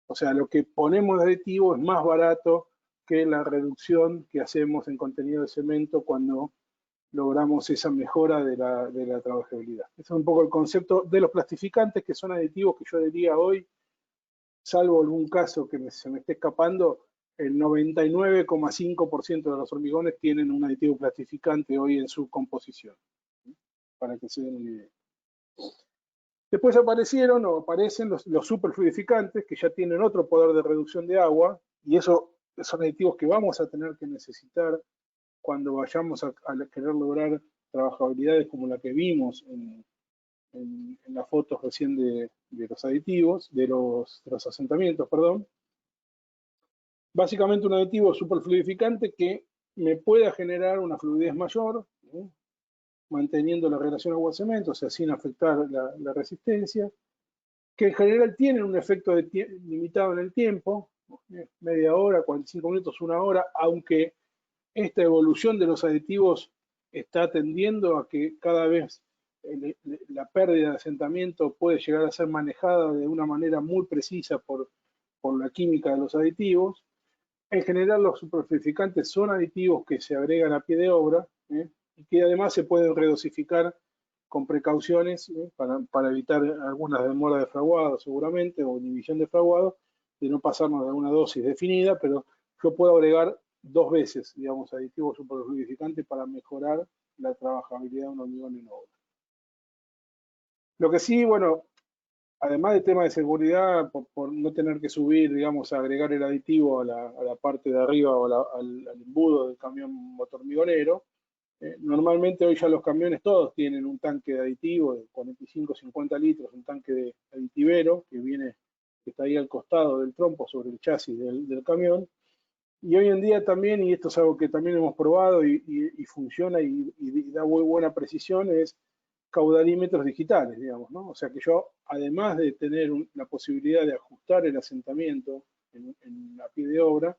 O sea, lo que ponemos de aditivo es más barato que la reducción que hacemos en contenido de cemento cuando logramos esa mejora de la trabajabilidad. Ese es un poco el concepto de los plastificantes, que son aditivos que yo diría hoy salvo algún caso que se me esté escapando, el 99,5% de los hormigones tienen un aditivo plastificante hoy en su composición, para que se den una idea. Después aparecieron o aparecen los superfluidificantes, que ya tienen otro poder de reducción de agua, y eso son aditivos que vamos a tener que necesitar cuando vayamos a querer lograr trabajabilidades como la que vimos en las fotos recién de los aditivos, de los asentamientos, perdón. Básicamente un aditivo superfluidificante que me pueda generar una fluidez mayor, manteniendo la relación agua-cemento, o sea, sin afectar la resistencia, que en general tienen un efecto limitado en el tiempo, media hora, 45 minutos, una hora, aunque esta evolución de los aditivos está tendiendo a que cada vez la pérdida de asentamiento puede llegar a ser manejada de una manera muy precisa por la química de los aditivos. En general los superfluidificantes son aditivos que se agregan a pie de obra, y que además se pueden redosificar con precauciones, para evitar algunas demoras de fraguado seguramente, o inhibición de fraguado, de no pasarnos de una dosis definida, pero yo puedo agregar 2 veces, digamos, aditivos superfluidificantes para mejorar la trabajabilidad de un hormigón en obra. Lo que sí, bueno, además del tema de seguridad, por no tener que subir, digamos, a agregar el aditivo a la parte de arriba o al embudo del camión motormigonero, normalmente hoy ya los camiones todos tienen un tanque de aditivo de 45-50 litros, un tanque de aditivero que está ahí al costado del trompo sobre el chasis del camión. Y hoy en día también, y esto es algo que también hemos probado y funciona y da muy buena precisión, es caudalímetros digitales, digamos, ¿no? O sea que yo, además de tener la posibilidad de ajustar el asentamiento en la pie de obra,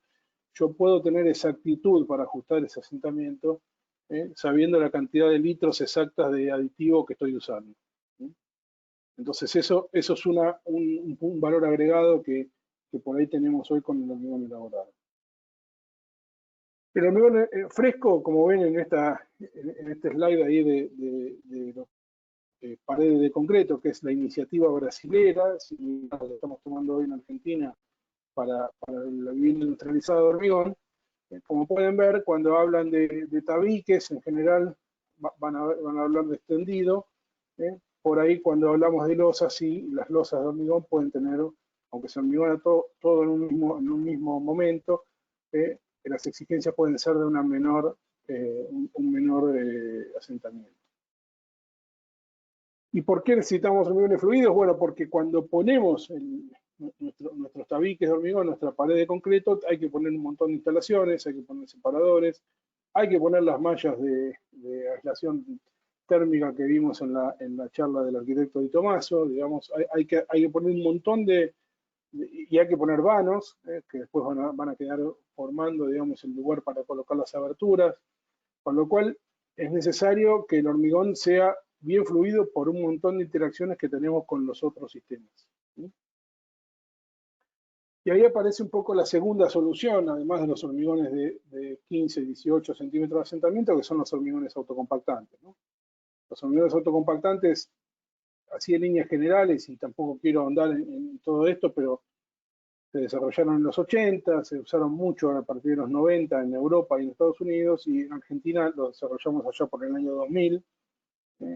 yo puedo tener exactitud para ajustar ese asentamiento, sabiendo la cantidad de litros exactas de aditivo que estoy usando. Entonces eso es un valor agregado que por ahí tenemos hoy con el hormigón elaborado. El hormigón fresco, como ven en este slide ahí de los paredes de concreto, que es la iniciativa brasilera, si la estamos tomando hoy en Argentina para la vivienda industrializada de hormigón. Como pueden ver, cuando hablan de tabiques, en general van a hablar de extendido. Por ahí, cuando hablamos de losas, sí, las losas de hormigón pueden tener, aunque se hormigona todo en un mismo momento, las exigencias pueden ser de un menor asentamiento. ¿Y por qué necesitamos hormigones fluidos? Bueno, porque cuando ponemos nuestros tabiques de hormigón, nuestra pared de concreto, hay que poner un montón de instalaciones, hay que poner separadores, hay que poner las mallas de aislación térmica que vimos en la charla del arquitecto Di Tomaso, digamos, hay que poner un montón y hay que poner vanos, que después van a quedar formando, digamos, el lugar para colocar las aberturas, con lo cual es necesario que el hormigón sea bien fluido por un montón de interacciones que tenemos con los otros sistemas. Y ahí aparece un poco la segunda solución, además de los hormigones de 15, 18 centímetros de asentamiento, que son los hormigones autocompactantes, ¿no? Los hormigones autocompactantes, así en líneas generales, y tampoco quiero ahondar en todo esto, pero se desarrollaron en los 80, se usaron mucho a partir de los 90 en Europa y en Estados Unidos, y en Argentina lo desarrollamos allá por el año 2000,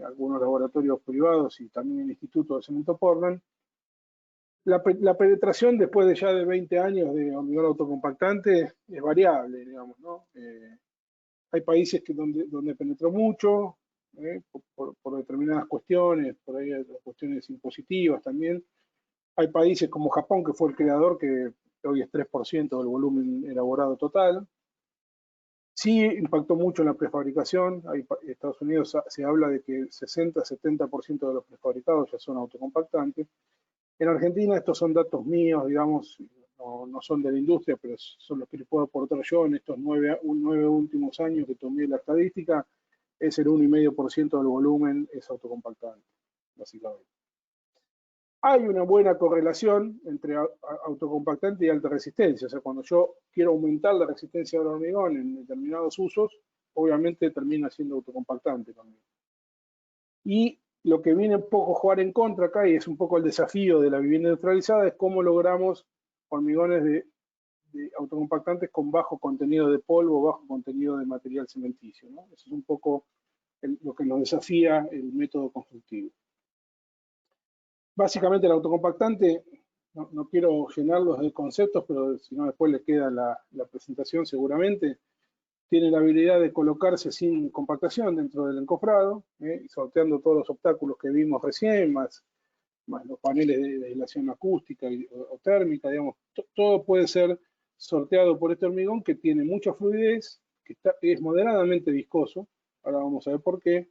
algunos laboratorios privados y también el Instituto de Cemento Portland. La penetración después de ya de 20 años de hormigón autocompactante es variable, digamos, ¿no? Hay países donde penetró mucho, por determinadas cuestiones, por ahí hay cuestiones impositivas también. Hay países como Japón, que fue el creador, que hoy es 3% del volumen elaborado total. Sí impactó mucho en la prefabricación. En Estados Unidos se habla de que 60-70% de los prefabricados ya son autocompactantes. En Argentina, estos son datos míos, digamos, no son de la industria, pero son los que les puedo aportar yo en estos 9 últimos años que tomé la estadística. Es el 1,5% del volumen es autocompactante, básicamente. Hay una buena correlación entre autocompactante y alta resistencia. O sea, cuando yo quiero aumentar la resistencia del hormigón en determinados usos, obviamente termina siendo autocompactante también. Y Lo que viene un poco a jugar en contra acá, y es un poco el desafío de la vivienda neutralizada, es cómo logramos hormigones de autocompactantes con bajo contenido de polvo, bajo contenido de material cementicio, ¿no? Eso es un poco lo que nos desafía el método constructivo. Básicamente el autocompactante, no quiero llenarlos de conceptos, pero si no después les queda la presentación seguramente, tiene la habilidad de colocarse sin compactación dentro del encofrado, sorteando todos los obstáculos que vimos recién, más los paneles de aislación acústica o térmica, digamos, todo puede ser sorteado por este hormigón que tiene mucha fluidez, que es moderadamente viscoso, ahora vamos a ver por qué,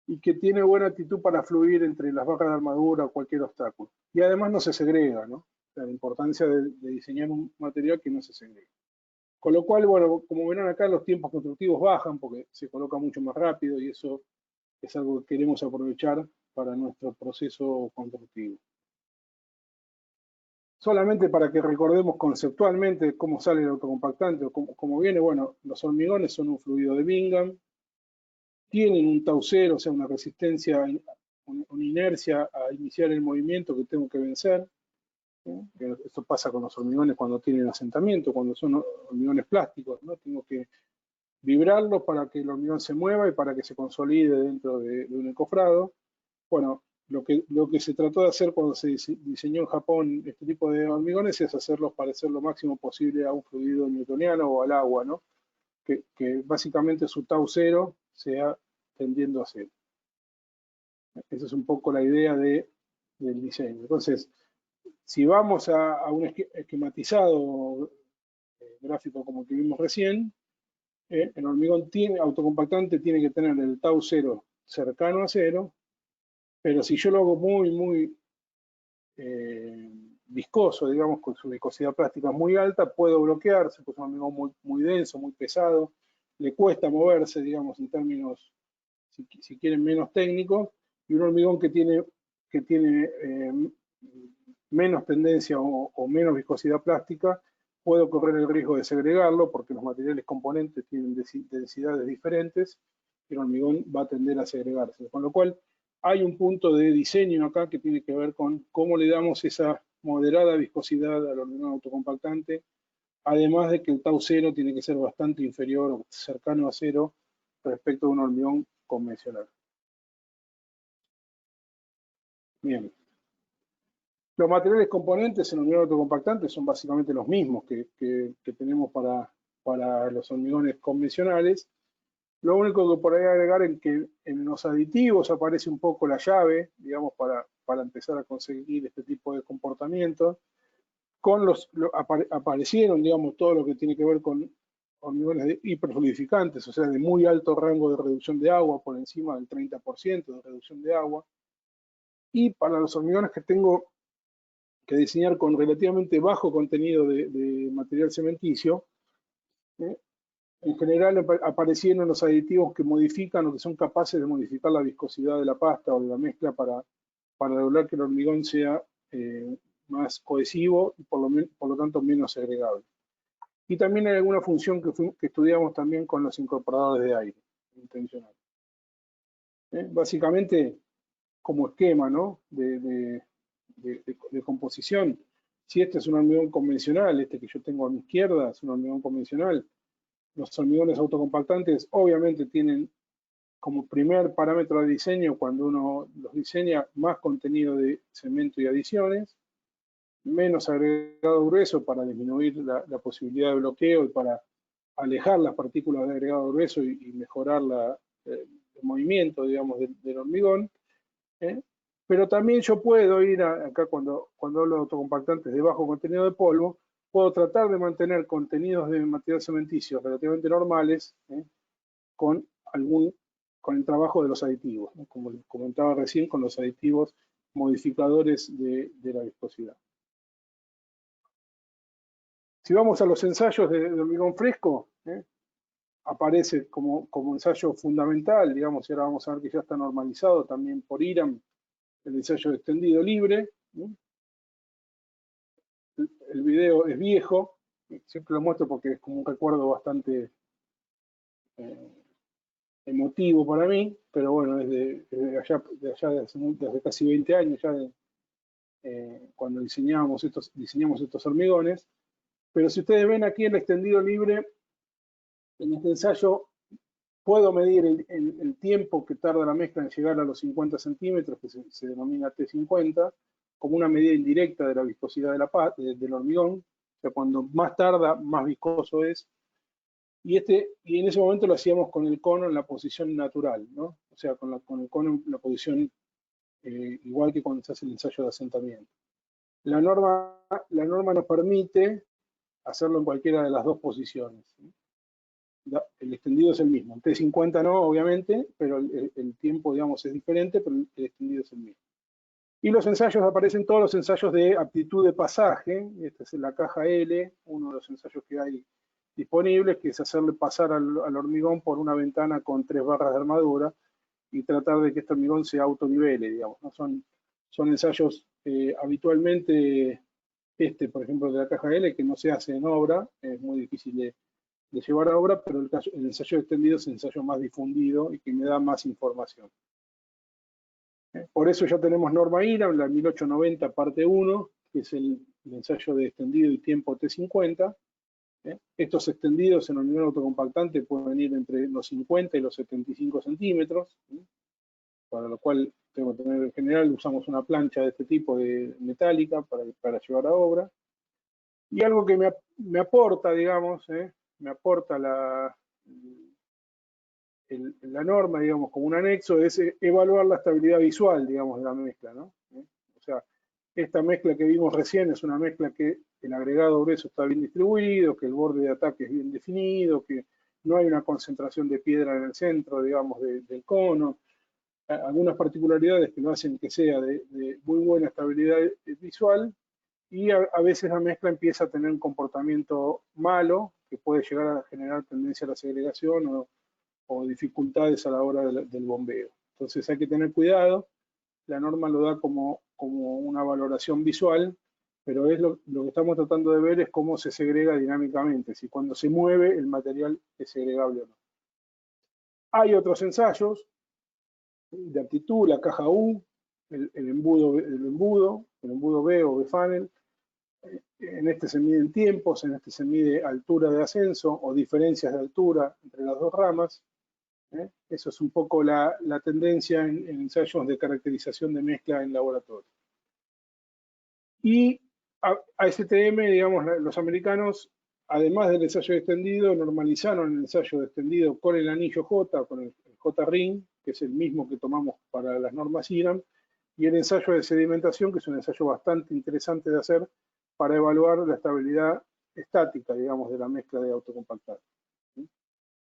y que tiene buena actitud para fluir entre las barras de armadura o cualquier obstáculo. Y además no se segrega, ¿no? O sea, la importancia de diseñar un material que no se segregue. Con lo cual, bueno, como verán acá, los tiempos constructivos bajan porque se coloca mucho más rápido y eso es algo que queremos aprovechar para nuestro proceso constructivo. Solamente para que recordemos conceptualmente cómo sale el autocompactante o cómo viene, bueno, los hormigones son un fluido de Bingham, tienen un tau cero, o sea, una resistencia, una inercia a iniciar el movimiento que tengo que vencer. Esto pasa con los hormigones cuando tienen asentamiento, cuando son hormigones plásticos, ¿no? Tengo que vibrarlos para que el hormigón se mueva y para que se consolide dentro de un encofrado. Bueno, lo que se trató de hacer cuando se diseñó en Japón este tipo de hormigones es hacerlos parecer lo máximo posible a un fluido newtoniano o al agua, ¿no? Que básicamente su tau cero sea tendiendo a cero. Esa es un poco la idea del diseño. Entonces, si vamos a un esquematizado gráfico como que vimos recién, el hormigón autocompactante tiene que tener el tau cero cercano a cero, pero si yo lo hago muy viscoso, digamos, con su viscosidad plástica muy alta, puedo bloquearse, pues es un hormigón muy denso, muy pesado, le cuesta moverse, digamos, en términos, si quieren, menos técnicos, y un hormigón que tiene menos tendencia o menos viscosidad plástica, puedo correr el riesgo de segregarlo porque los materiales componentes tienen densidades diferentes y el hormigón va a tender a segregarse. Con lo cual, hay un punto de diseño acá que tiene que ver con cómo le damos esa moderada viscosidad al hormigón autocompactante, además de que el tau cero tiene que ser bastante inferior o cercano a cero respecto a un hormigón convencional. Bien. Los materiales componentes en hormigón autocompactante son básicamente los mismos que tenemos para los hormigones convencionales. Lo único que por ahí agregar es que en los aditivos aparece un poco la llave, digamos, para empezar a conseguir este tipo de comportamiento. Aparecieron, digamos, todo lo que tiene que ver con hormigones hiperfluidificantes, o sea, de muy alto rango de reducción de agua, por encima del 30% de reducción de agua. Y para los hormigones que tengo que diseñar con relativamente bajo contenido de material cementicio, en general aparecieron los aditivos que modifican o que son capaces de modificar la viscosidad de la pasta o de la mezcla para lograr que el hormigón sea más cohesivo y por lo tanto menos segregable. Y también hay alguna función que estudiamos también con los incorporadores de aire intencional. Básicamente, como esquema, ¿no? de composición, si este es un hormigón convencional, este que yo tengo a mi izquierda es un hormigón convencional, los hormigones autocompactantes obviamente tienen como primer parámetro de diseño, cuando uno los diseña, más contenido de cemento y adiciones, menos agregado grueso para disminuir la posibilidad de bloqueo y para alejar las partículas de agregado grueso y mejorar el movimiento, digamos, del hormigón. Pero también yo puedo ir acá cuando hablo de autocompactantes de bajo contenido de polvo, puedo tratar de mantener contenidos de material cementicio relativamente normales con el trabajo de los aditivos, ¿no? Como les comentaba recién, con los aditivos modificadores de la viscosidad. Si vamos a los ensayos de hormigón fresco, aparece como ensayo fundamental, digamos, y ahora vamos a ver que ya está normalizado también por IRAM, el ensayo extendido libre. El video es viejo, siempre lo muestro porque es como un recuerdo bastante emotivo para mí, pero bueno, es de allá de hace casi 20 años, ya cuando diseñamos estos hormigones. Pero si ustedes ven aquí el extendido libre, en este ensayo puedo medir el tiempo que tarda la mezcla en llegar a los 50 centímetros, que se denomina T50, como una medida indirecta de la viscosidad del hormigón. O sea, cuando más tarda, más viscoso es. Y en ese momento lo hacíamos con el cono en la posición natural, ¿no? O sea, con el cono en la posición igual que cuando se hace el ensayo de asentamiento. La norma nos permite hacerlo en cualquiera de las dos posiciones, ¿sí? El extendido es el mismo. El T50 no, obviamente, pero el tiempo, digamos, es diferente, pero el extendido es el mismo. Y los ensayos, aparecen todos los ensayos de aptitud de pasaje. Esta es la caja L, uno de los ensayos que hay disponibles, que es hacerle pasar al hormigón por una ventana con 3 barras de armadura y tratar de que este hormigón se autonivele, digamos, ¿no? Son ensayos habitualmente, por ejemplo, de la caja L, que no se hace en obra, es muy difícil de llevar a obra, pero el ensayo extendido es el ensayo más difundido y que me da más información. Por eso ya tenemos norma IRAM, la 1890 parte 1, que es el ensayo de extendido y tiempo T50. Estos extendidos en hormigón autocompactante pueden ir entre los 50 y los 75 centímetros, para lo cual tengo que tener, en general usamos una plancha de este tipo de metálica para llevar a obra. Y algo que me aporta, digamos, me aporta la norma, digamos, como un anexo, es evaluar la estabilidad visual, digamos, de la mezcla, ¿no? O sea, esta mezcla que vimos recién es una mezcla que el agregado grueso está bien distribuido, que el borde de ataque es bien definido, que no hay una concentración de piedra en el centro, digamos, del cono. Algunas particularidades que lo hacen que sea de muy buena estabilidad visual, y a veces la mezcla empieza a tener un comportamiento malo, que puede llegar a generar tendencia a la segregación o dificultades a la hora del bombeo. Entonces hay que tener cuidado. La norma lo da como una valoración visual, pero es lo que estamos tratando de ver es cómo se segrega dinámicamente, si cuando se mueve el material es segregable o no. Hay otros ensayos de aptitud, la caja U, el embudo B o B-funnel. En este se miden tiempos, en este se mide altura de ascenso o diferencias de altura entre las dos ramas. Eso es un poco la tendencia en ensayos de caracterización de mezcla en laboratorio. Y ASTM, digamos, los americanos, además del ensayo extendido, normalizaron el ensayo de extendido con el anillo J, con el J-ring, que es el mismo que tomamos para las normas IRAM, y el ensayo de sedimentación, que es un ensayo bastante interesante de hacer para evaluar la estabilidad estática, digamos, de la mezcla de autocompactante.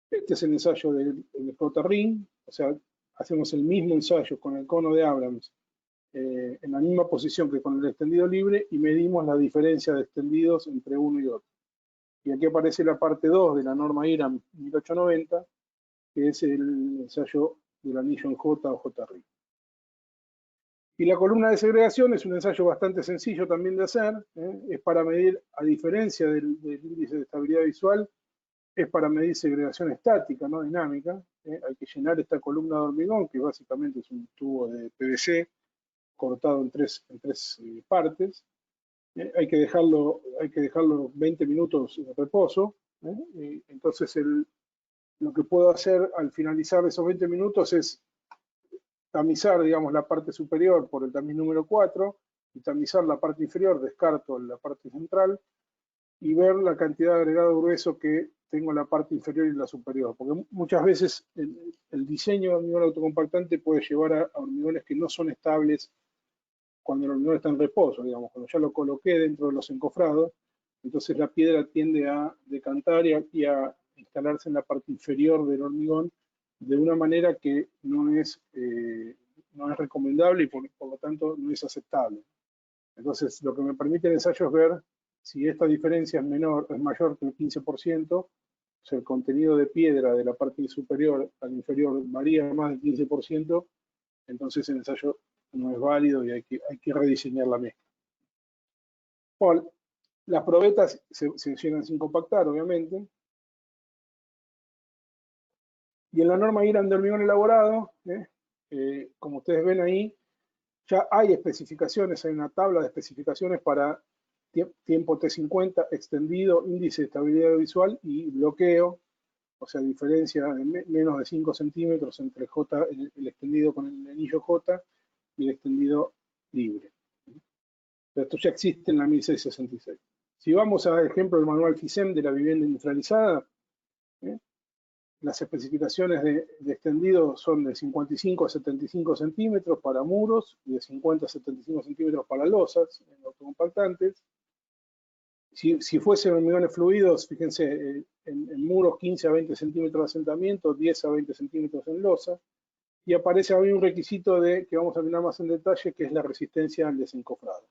Este es el ensayo del J-ring, o sea, hacemos el mismo ensayo con el cono de Abrams en la misma posición que con el extendido libre y medimos la diferencia de extendidos entre uno y otro. Y aquí aparece la parte 2 de la norma IRAM 1890, que es el ensayo del anillo en J o J-ring. Y la columna de segregación es un ensayo bastante sencillo también de hacer, es para medir, a diferencia del índice de estabilidad visual, es para medir segregación estática, no dinámica. Hay que llenar esta columna de hormigón, que básicamente es un tubo de PVC cortado en tres partes. Hay que dejarlo 20 minutos en reposo. Entonces lo que puedo hacer al finalizar esos 20 minutos es tamizar, digamos, la parte superior por el tamiz número 4 y tamizar la parte inferior, descarto la parte central y ver la cantidad de agregado grueso que tengo en la parte inferior y la superior, porque muchas veces el diseño de hormigón autocompactante puede llevar a hormigones que no son estables cuando el hormigón está en reposo, digamos, cuando ya lo coloqué dentro de los encofrados, entonces la piedra tiende a decantar y a instalarse en la parte inferior del hormigón de una manera que no es recomendable y por lo tanto no es aceptable. Entonces lo que me permite el ensayo es ver si esta diferencia es mayor que el 15%, o sea, el contenido de piedra de la parte superior al inferior varía más del 15%, entonces el ensayo no es válido y hay que rediseñar la mezcla. Bueno, las probetas se llenan sin compactar, obviamente. Y en la norma IRAM de hormigón elaborado, como ustedes ven ahí, ya hay especificaciones, hay una tabla de especificaciones para tiempo T50, extendido, índice de estabilidad visual y bloqueo, o sea, diferencia de menos de 5 centímetros entre el extendido con el anillo J y el extendido libre. Pero esto ya existe en la 1666. Si vamos al ejemplo del manual FISEM de la vivienda industrializada, las especificaciones de extendido son de 55 a 75 centímetros para muros y de 50 a 75 centímetros para losas en autocompactantes. Si fuesen hormigones fluidos, fíjense, en muros 15 a 20 centímetros de asentamiento, 10 a 20 centímetros en losa, y aparece ahí un requisito que vamos a mirar más en detalle, que es la resistencia al desencofrado.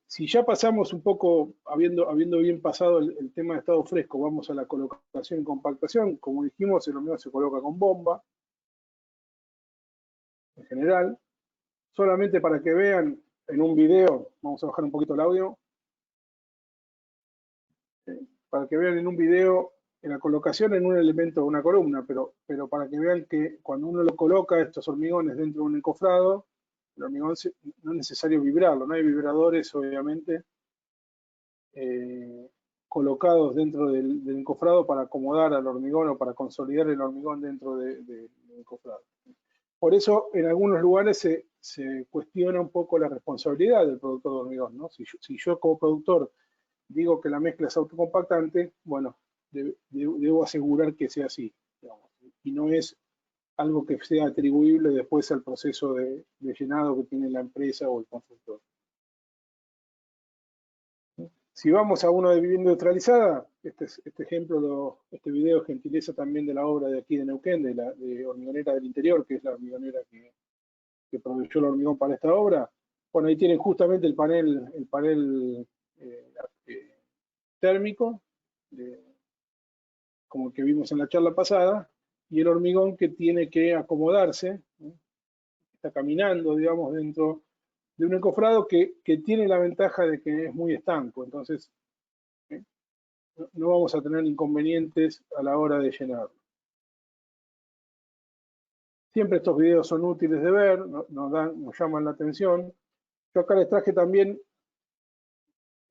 Si ya pasamos un poco, habiendo bien pasado el tema de estado fresco, vamos a la colocación y compactación. Como dijimos, el hormigón se coloca con bomba, en general. Solamente para que vean en un video, vamos a bajar un poquito el audio, para que vean en un video en la colocación en un elemento de una columna, pero para que vean que cuando uno lo coloca estos hormigones dentro de un encofrado, el hormigón no es necesario vibrarlo, no hay vibradores obviamente colocados dentro del encofrado para acomodar al hormigón o para consolidar el hormigón dentro del encofrado. Por eso en algunos lugares se cuestiona un poco la responsabilidad del productor de hormigón, ¿no? Si yo como productor digo que la mezcla es autocompactante, bueno, debo asegurar que sea así, digamos, y no es algo que sea atribuible después al proceso de llenado que tiene la empresa o el constructor. Si vamos a uno de vivienda neutralizada, este ejemplo, este video es gentileza también de la obra de aquí de Neuquén, de Hormigonera del Interior, que es la hormigonera que proveyó el hormigón para esta obra. Bueno, ahí tienen justamente el panel térmico, como el que vimos en la charla pasada, y el hormigón que tiene que acomodarse, está caminando, digamos, dentro de un encofrado que tiene la ventaja de que es muy estanco, entonces no vamos a tener inconvenientes a la hora de llenarlo. Siempre estos videos son útiles de ver, nos llaman la atención. Yo acá les traje también,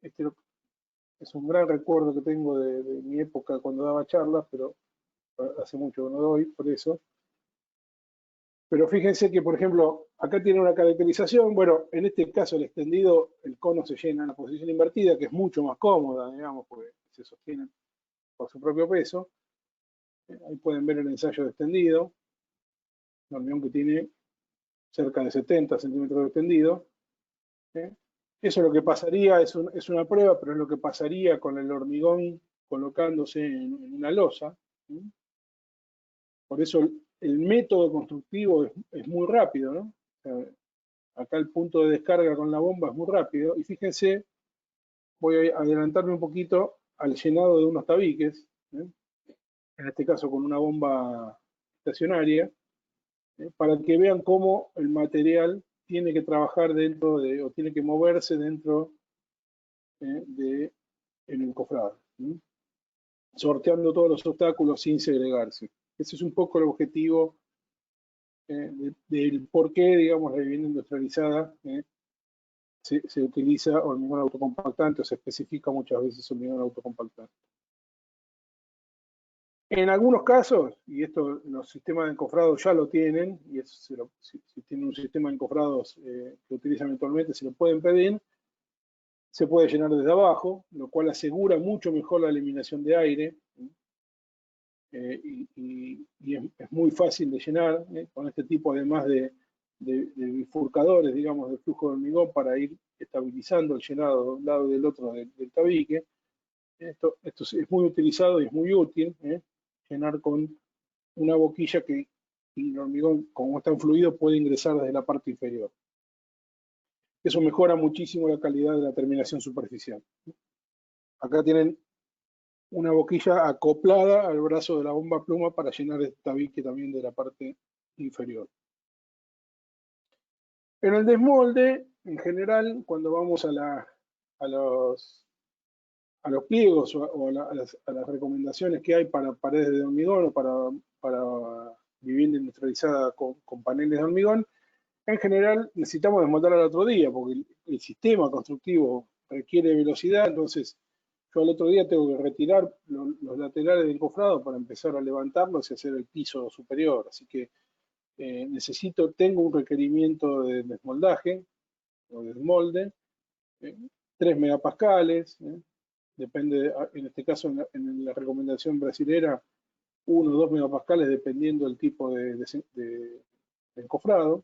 es un gran recuerdo que tengo de mi época cuando daba charlas, pero hace mucho que no doy, por eso. Pero fíjense que, por ejemplo, acá tiene una caracterización, bueno, en este caso el extendido, el cono se llena en la posición invertida, que es mucho más cómoda, digamos, porque se sostiene por su propio peso. Ahí pueden ver el ensayo de extendido, un hormigón que tiene cerca de 70 centímetros de extendido. Eso es lo que pasaría, es una prueba, pero es lo que pasaría con el hormigón colocándose en una losa. Por eso el método constructivo es muy rápido, ¿no? O sea, acá el punto de descarga con la bomba es muy rápido. Y fíjense, voy a adelantarme un poquito al llenado de unos tabiques, en este caso con una bomba estacionaria, para que vean cómo el material tiene que trabajar dentro o tiene que moverse dentro del encofrado, sorteando todos los obstáculos sin segregarse. Ese es un poco el objetivo del por qué, digamos, la vivienda industrializada se utiliza hormigón autocompactante o se especifica muchas veces hormigón autocompactante. En algunos casos, y esto los sistemas de encofrado ya lo tienen, y si tienen un sistema de encofrados que utilizan habitualmente, se lo pueden pedir, se puede llenar desde abajo, lo cual asegura mucho mejor la eliminación de aire, y es muy fácil de llenar con este tipo, además de bifurcadores, digamos, de flujo de hormigón para ir estabilizando el llenado de un lado y del otro del tabique. Esto es muy utilizado y es muy útil, llenar con una boquilla que el hormigón, como está en fluido, puede ingresar desde la parte inferior. Eso mejora muchísimo la calidad de la terminación superficial. Acá tienen una boquilla acoplada al brazo de la bomba pluma para llenar el tabique también de la parte inferior. En el desmolde, en general, cuando vamos a a los pliegos o a las recomendaciones que hay para paredes de hormigón o para vivienda industrializada con paneles de hormigón, en general necesitamos desmontar al otro día, porque el sistema constructivo requiere velocidad, entonces yo al otro día tengo que retirar los laterales del encofrado para empezar a levantarlos y hacer el piso superior. Así que tengo un requerimiento de desmoldaje o de desmolde, 3 megapascales, depende, en este caso en la recomendación brasilera, 1 o 2 megapascales dependiendo del tipo de encofrado.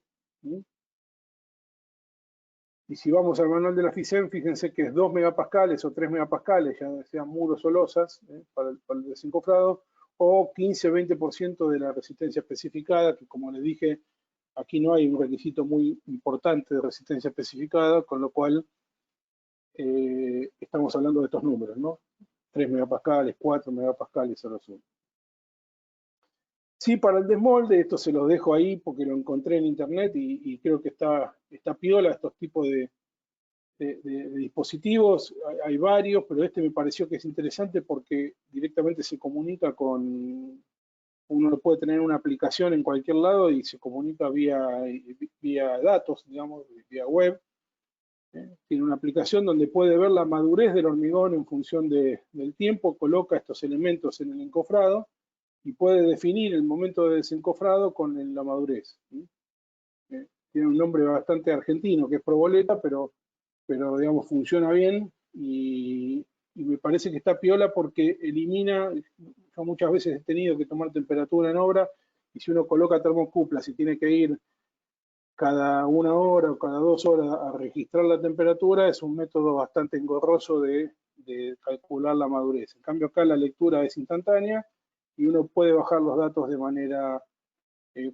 Y si vamos al manual de la FICEM, fíjense que es 2 megapascales o 3 megapascales, ya sean muros o losas, para el desencofrado, o 15-20% de la resistencia especificada, que como les dije, aquí no hay un requisito muy importante de resistencia especificada, con lo cual estamos hablando de estos números, ¿no? 3 megapascales, 4 megapascales a lo sumo. Sí, para el desmolde, esto se los dejo ahí porque lo encontré en internet y creo que está piola estos tipos de dispositivos. Hay varios, pero este me pareció que es interesante porque directamente se comunica uno lo puede tener en una aplicación en cualquier lado y se comunica vía datos, digamos, vía web. Tiene una aplicación donde puede ver la madurez del hormigón en función del tiempo, coloca estos elementos en el encofrado y puede definir el momento de desencofrado con la madurez. Tiene un nombre bastante argentino, que es Proboleta, pero digamos funciona bien y me parece que está piola porque elimina, yo muchas veces he tenido que tomar temperatura en obra y si uno coloca termocuplas y tiene que ir cada 1 hora o cada 2 horas a registrar la temperatura, es un método bastante engorroso de calcular la madurez. En cambio acá la lectura es instantánea y uno puede bajar los datos de manera,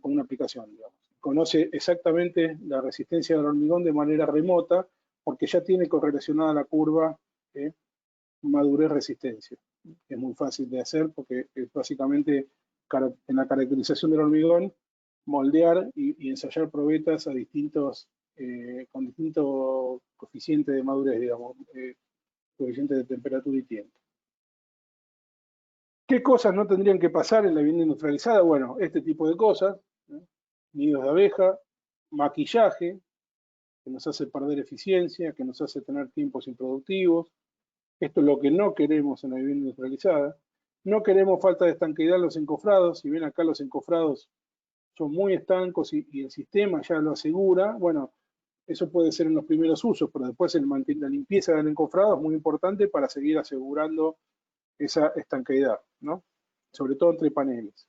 con una aplicación, digamos. Conoce exactamente la resistencia del hormigón de manera remota porque ya tiene correlacionada la curva madurez-resistencia. Es muy fácil de hacer porque es básicamente en la caracterización del hormigón moldear y ensayar probetas a con distintos coeficientes de madurez, digamos, coeficientes de temperatura y tiempo. ¿Qué cosas no tendrían que pasar en la vivienda industrializada? Bueno, este tipo de cosas, nidos de abeja, maquillaje, que nos hace perder eficiencia, que nos hace tener tiempos improductivos. Esto es lo que no queremos en la vivienda industrializada. No queremos falta de estanqueidad en los encofrados. Si bien acá los encofrados son muy estancos y el sistema ya lo asegura, bueno, eso puede ser en los primeros usos, pero después la limpieza del encofrado es muy importante para seguir asegurando esa estanqueidad, ¿no? Sobre todo entre paneles.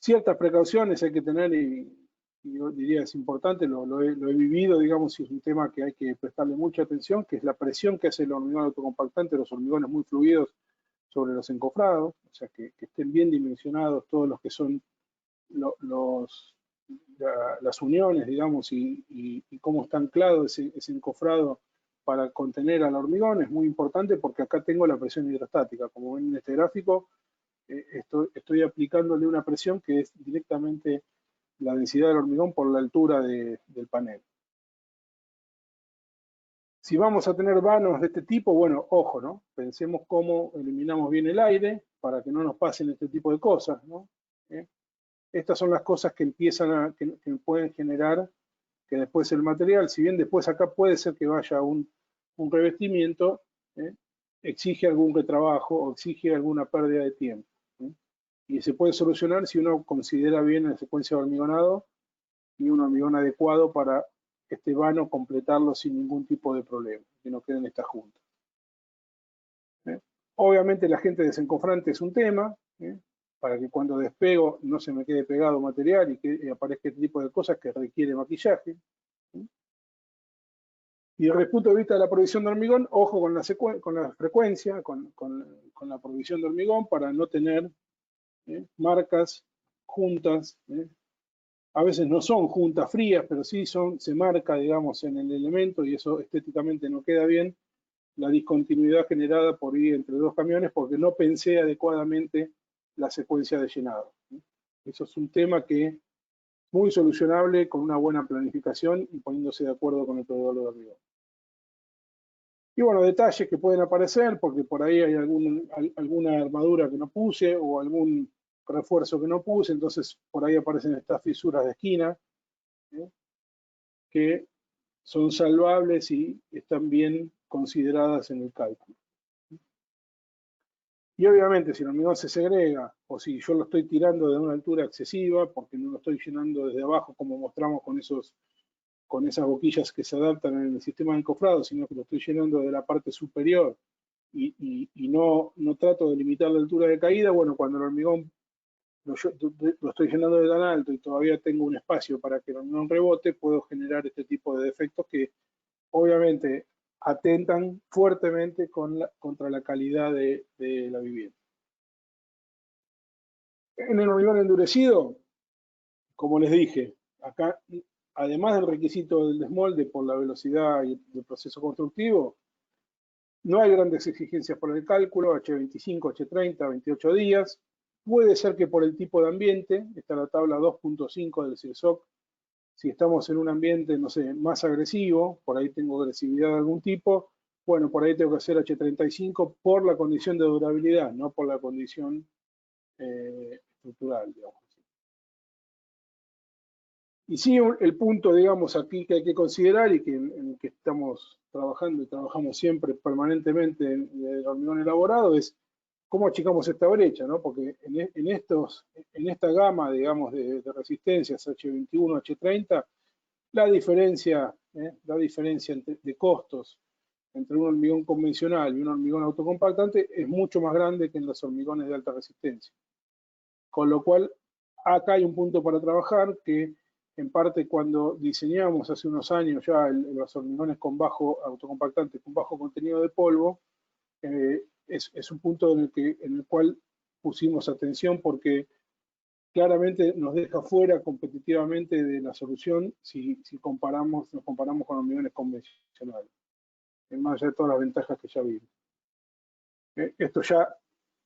Ciertas precauciones hay que tener y yo diría es importante, lo he vivido, digamos, y es un tema que hay que prestarle mucha atención, que es la presión que hace el hormigón autocompactante, los hormigones muy fluidos sobre los encofrados, o sea, que estén bien dimensionados todos los que son las uniones, digamos, y cómo está anclado ese encofrado para contener al hormigón, es muy importante porque acá tengo la presión hidrostática, como ven en este gráfico, estoy aplicándole una presión que es directamente la densidad del hormigón por la altura del panel. Si vamos a tener vanos de este tipo, bueno, ojo, ¿no? Pensemos cómo eliminamos bien el aire para que no nos pasen este tipo de cosas, ¿no? Estas son las cosas que empiezan que pueden generar que después el material, si bien después acá puede ser que vaya un revestimiento, exige algún retrabajo o exige alguna pérdida de tiempo. Y se puede solucionar si uno considera bien la secuencia de hormigonado y un hormigón adecuado para este vano completarlo sin ningún tipo de problema, que no queden estas juntas. Obviamente el agente desencofrante es un tema, para que cuando despego no se me quede pegado material y que aparezca este tipo de cosas que requiere maquillaje. Y desde el punto de vista de la provisión de hormigón, ojo con la frecuencia, con la provisión de hormigón para no tener marcas juntas. A veces no son juntas frías, pero sí se marca, digamos, en el elemento y eso estéticamente no queda bien. La discontinuidad generada por ir entre dos camiones porque no pensé adecuadamente la secuencia de llenado. Eso es un tema que es muy solucionable con una buena planificación y poniéndose de acuerdo con el proveedor de hormigón. Y bueno, detalles que pueden aparecer, porque por ahí hay alguna armadura que no puse o algún refuerzo que no puse, entonces por ahí aparecen estas fisuras de esquina, ¿eh? Que son salvables y están bien consideradas en el cálculo. Y obviamente si el hormigón se segrega o si yo lo estoy tirando de una altura excesiva, porque no lo estoy llenando desde abajo como mostramos con esas boquillas que se adaptan en el sistema de encofrado, sino que lo estoy llenando de la parte superior y no trato de limitar la altura de caída, bueno, cuando el hormigón lo estoy llenando de tan alto y todavía tengo un espacio para que el hormigón rebote, puedo generar este tipo de defectos que obviamente atentan fuertemente contra la calidad de la vivienda. En el hormigón endurecido, como les dije, acá, además del requisito del desmolde por la velocidad y el proceso constructivo, no hay grandes exigencias por el cálculo, H25, H30, 28 días. Puede ser que por el tipo de ambiente, está la tabla 2.5 del CIRSOC, si estamos en un ambiente, no sé, más agresivo, por ahí tengo agresividad de algún tipo, bueno, por ahí tengo que hacer H35 por la condición de durabilidad, no por la condición estructural, digamos. Y sí, el punto, digamos, aquí que hay que considerar y que en el que estamos trabajando y trabajamos siempre permanentemente en el hormigón elaborado es cómo achicamos esta brecha, ¿no? Porque en esta gama, digamos, de resistencias H21, H30, la diferencia de costos entre un hormigón convencional y un hormigón autocompactante es mucho más grande que en los hormigones de alta resistencia. Con lo cual, acá hay un punto para trabajar que en parte cuando diseñamos hace unos años ya los hormigones con bajo autocompactante, con bajo contenido de polvo, es un punto en el cual pusimos atención porque claramente nos deja fuera competitivamente de la solución si nos comparamos con hormigones convencionales, en más allá de todas las ventajas que ya vimos. Esto ya,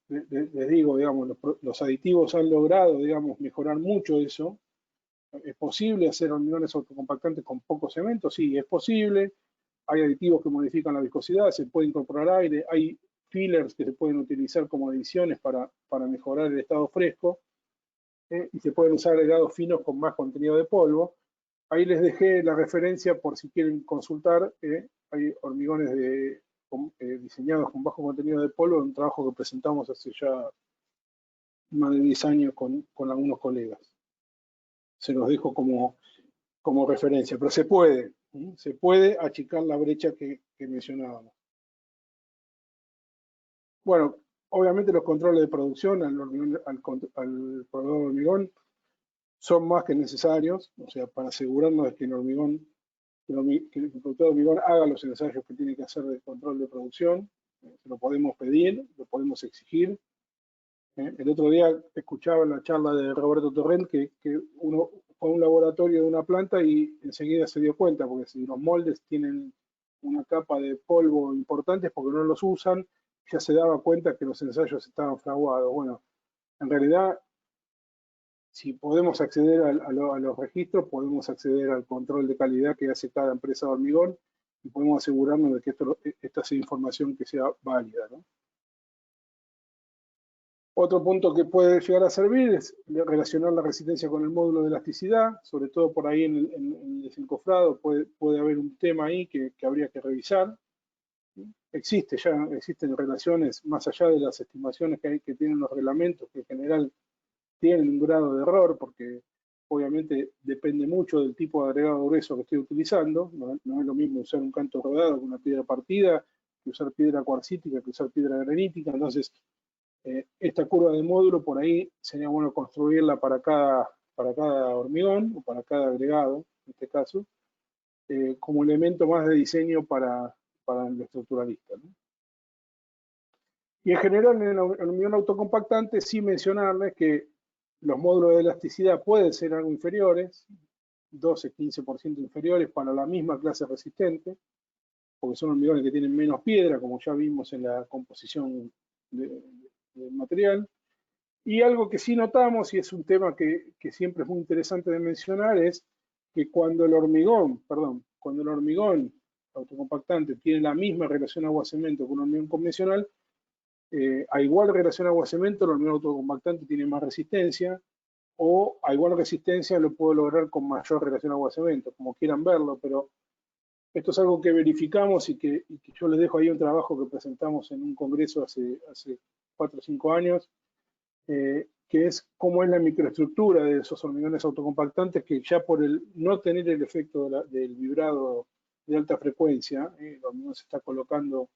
les digo, digamos, los aditivos han logrado, digamos, mejorar mucho eso. ¿Es posible hacer hormigones autocompactantes con poco cemento? Sí, es posible. Hay aditivos que modifican la viscosidad, se puede incorporar aire, hay fillers que se pueden utilizar como adiciones para mejorar el estado fresco, y se pueden usar agregados finos con más contenido de polvo. Ahí les dejé la referencia por si quieren consultar. Hay hormigones diseñados con bajo contenido de polvo, un trabajo que presentamos hace ya más de 10 años con algunos colegas. Se los dejo como referencia, pero se puede achicar la brecha que mencionábamos. Bueno, obviamente los controles de producción al proveedor de hormigón son más que necesarios, o sea, para asegurarnos de que el productor de hormigón haga los ensayos que tiene que hacer de control de producción. Lo podemos pedir, lo podemos exigir. El otro día escuchaba la charla de Roberto Torrent que uno fue a un laboratorio de una planta y enseguida se dio cuenta, porque si los moldes tienen una capa de polvo importante es porque no los usan, ya se daba cuenta que los ensayos estaban fraguados. Bueno, en realidad, si podemos acceder a los registros, podemos acceder al control de calidad que hace cada empresa de hormigón y podemos asegurarnos de que esta sea información que sea válida, ¿no? Otro punto que puede llegar a servir es relacionar la resistencia con el módulo de elasticidad, sobre todo por ahí en el desencofrado puede haber un tema ahí que habría que revisar. Existen relaciones más allá de las estimaciones que tienen los reglamentos, que en general tienen un grado de error, porque obviamente depende mucho del tipo de agregado grueso que estoy utilizando. No es lo mismo usar un canto rodado con una piedra partida, que usar piedra cuarcítica, que usar piedra granítica. Entonces, esta curva de módulo por ahí sería bueno construirla para cada hormigón o para cada agregado, en este caso, como elemento más de diseño para el estructuralista, ¿no? Y en general en el hormigón autocompactante sí mencionarles que los módulos de elasticidad pueden ser algo inferiores, 12-15% inferiores para la misma clase resistente, porque son hormigones que tienen menos piedra, como ya vimos en la composición del material. Y algo que sí notamos, y es un tema que siempre es muy interesante de mencionar, es que cuando el hormigón autocompactante tiene la misma relación agua-cemento que un hormigón convencional, a igual relación agua-cemento, el hormigón autocompactante tiene más resistencia, o a igual resistencia lo puedo lograr con mayor relación agua-cemento, como quieran verlo, pero esto es algo que verificamos y que yo les dejo ahí un trabajo que presentamos en un congreso hace 4 o 5 años, que es cómo es la microestructura de esos hormigones autocompactantes, que ya por el no tener el efecto del vibrado de alta frecuencia, el hormigón se está colocando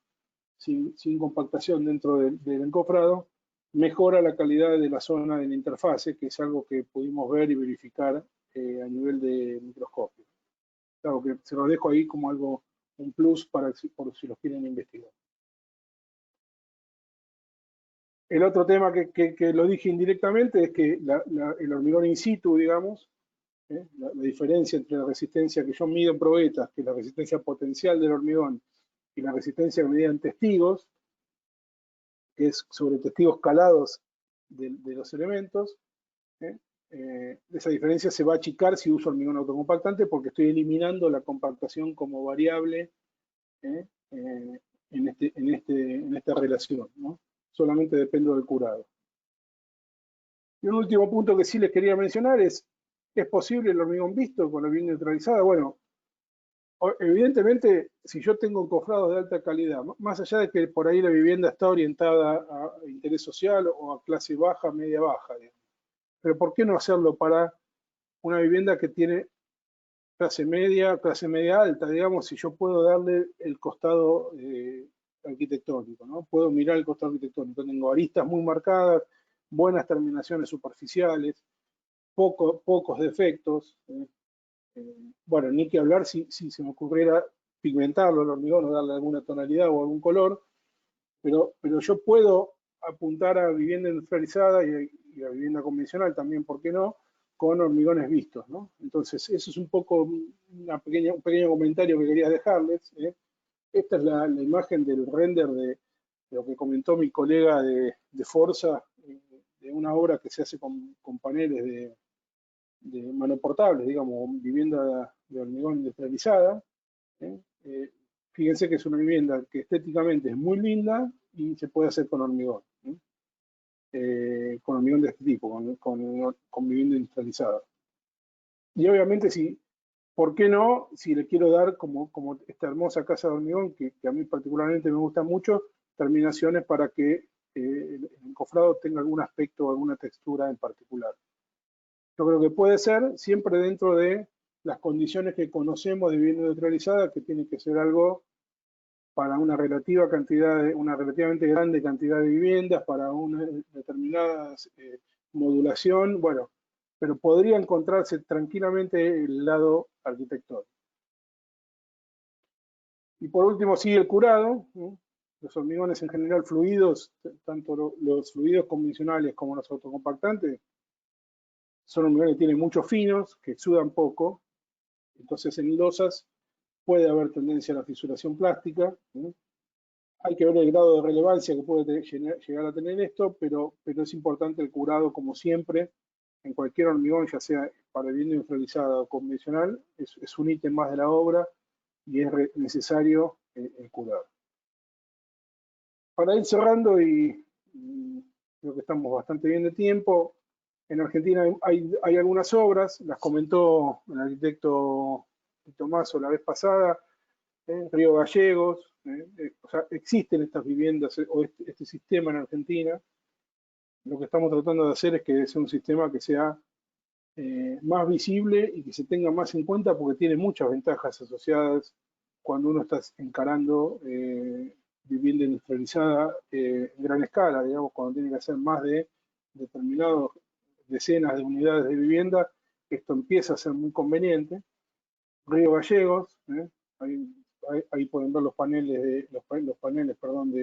sin compactación dentro del encofrado, mejora la calidad de la zona de la interfase, que es algo que pudimos ver y verificar a nivel de microscopio. Claro que se los dejo ahí como algo, un plus por si los quieren investigar. El otro tema que lo dije indirectamente es que el hormigón in situ, digamos, la diferencia entre la resistencia que yo mido en probetas, que es la resistencia potencial del hormigón, y la resistencia que medida en testigos, que es sobre testigos calados de los elementos, esa diferencia se va a achicar si uso hormigón autocompactante porque estoy eliminando la compactación como variable en esta relación, ¿no? Solamente dependo del curado. Y un último punto que sí les quería mencionar es posible el hormigón visto con la vivienda neutralizada? Bueno, evidentemente, si yo tengo encofrados de alta calidad, más allá de que por ahí la vivienda está orientada a interés social o a clase baja, media baja, digamos. Pero ¿por qué no hacerlo para una vivienda que tiene clase media alta, digamos, si yo puedo darle el costado arquitectónico, ¿no? Puedo mirar el costado arquitectónico, tengo aristas muy marcadas, buenas terminaciones superficiales, pocos defectos. Bueno, ni que hablar si se me ocurriera pigmentarlo el hormigón o darle alguna tonalidad o algún color, pero yo puedo apuntar a vivienda industrializada y a vivienda convencional también, ¿por qué no?, con hormigones vistos, ¿no? Entonces, eso es un poco un pequeño comentario que quería dejarles. Esta es la imagen del render de lo que comentó mi colega de Forza, de una obra que se hace con paneles de manoportables, digamos, vivienda de hormigón industrializada. Fíjense que es una vivienda que estéticamente es muy linda y se puede hacer con hormigón. Con hormigón de este tipo, con vivienda industrializada. Y obviamente, ¿por qué no? Si le quiero dar, como esta hermosa casa de hormigón, que a mí particularmente me gusta mucho, terminaciones para que el encofrado tenga algún aspecto o alguna textura en particular. Yo creo que puede ser siempre dentro de las condiciones que conocemos de vivienda neutralizada, que tiene que ser algo para una relativamente grande cantidad de viviendas, para una determinada modulación, bueno, pero podría encontrarse tranquilamente el lado arquitectónico. Y por último sigue el curado, ¿no? Los hormigones en general fluidos, tanto los fluidos convencionales como los autocompactantes, son hormigones que tienen muchos finos, que exudan poco, entonces en losas puede haber tendencia a la fisuración plástica, ¿no? Hay que ver el grado de relevancia que puede llegar a tener esto, pero es importante el curado, como siempre, en cualquier hormigón, ya sea para vivienda industrializada o convencional, es un ítem más de la obra y es necesario el curado. Para ir cerrando, y creo que estamos bastante bien de tiempo, en Argentina hay algunas obras, las comentó el arquitecto Tomaso la vez pasada, Río Gallegos, o sea, existen estas viviendas o este sistema en Argentina. Lo que estamos tratando de hacer es que sea un sistema que sea más visible y que se tenga más en cuenta porque tiene muchas ventajas asociadas cuando uno está encarando vivienda industrializada en gran escala, digamos, cuando tiene que hacer más de determinadas decenas de unidades de vivienda, esto empieza a ser muy conveniente. Río Gallegos, ahí pueden ver los paneles de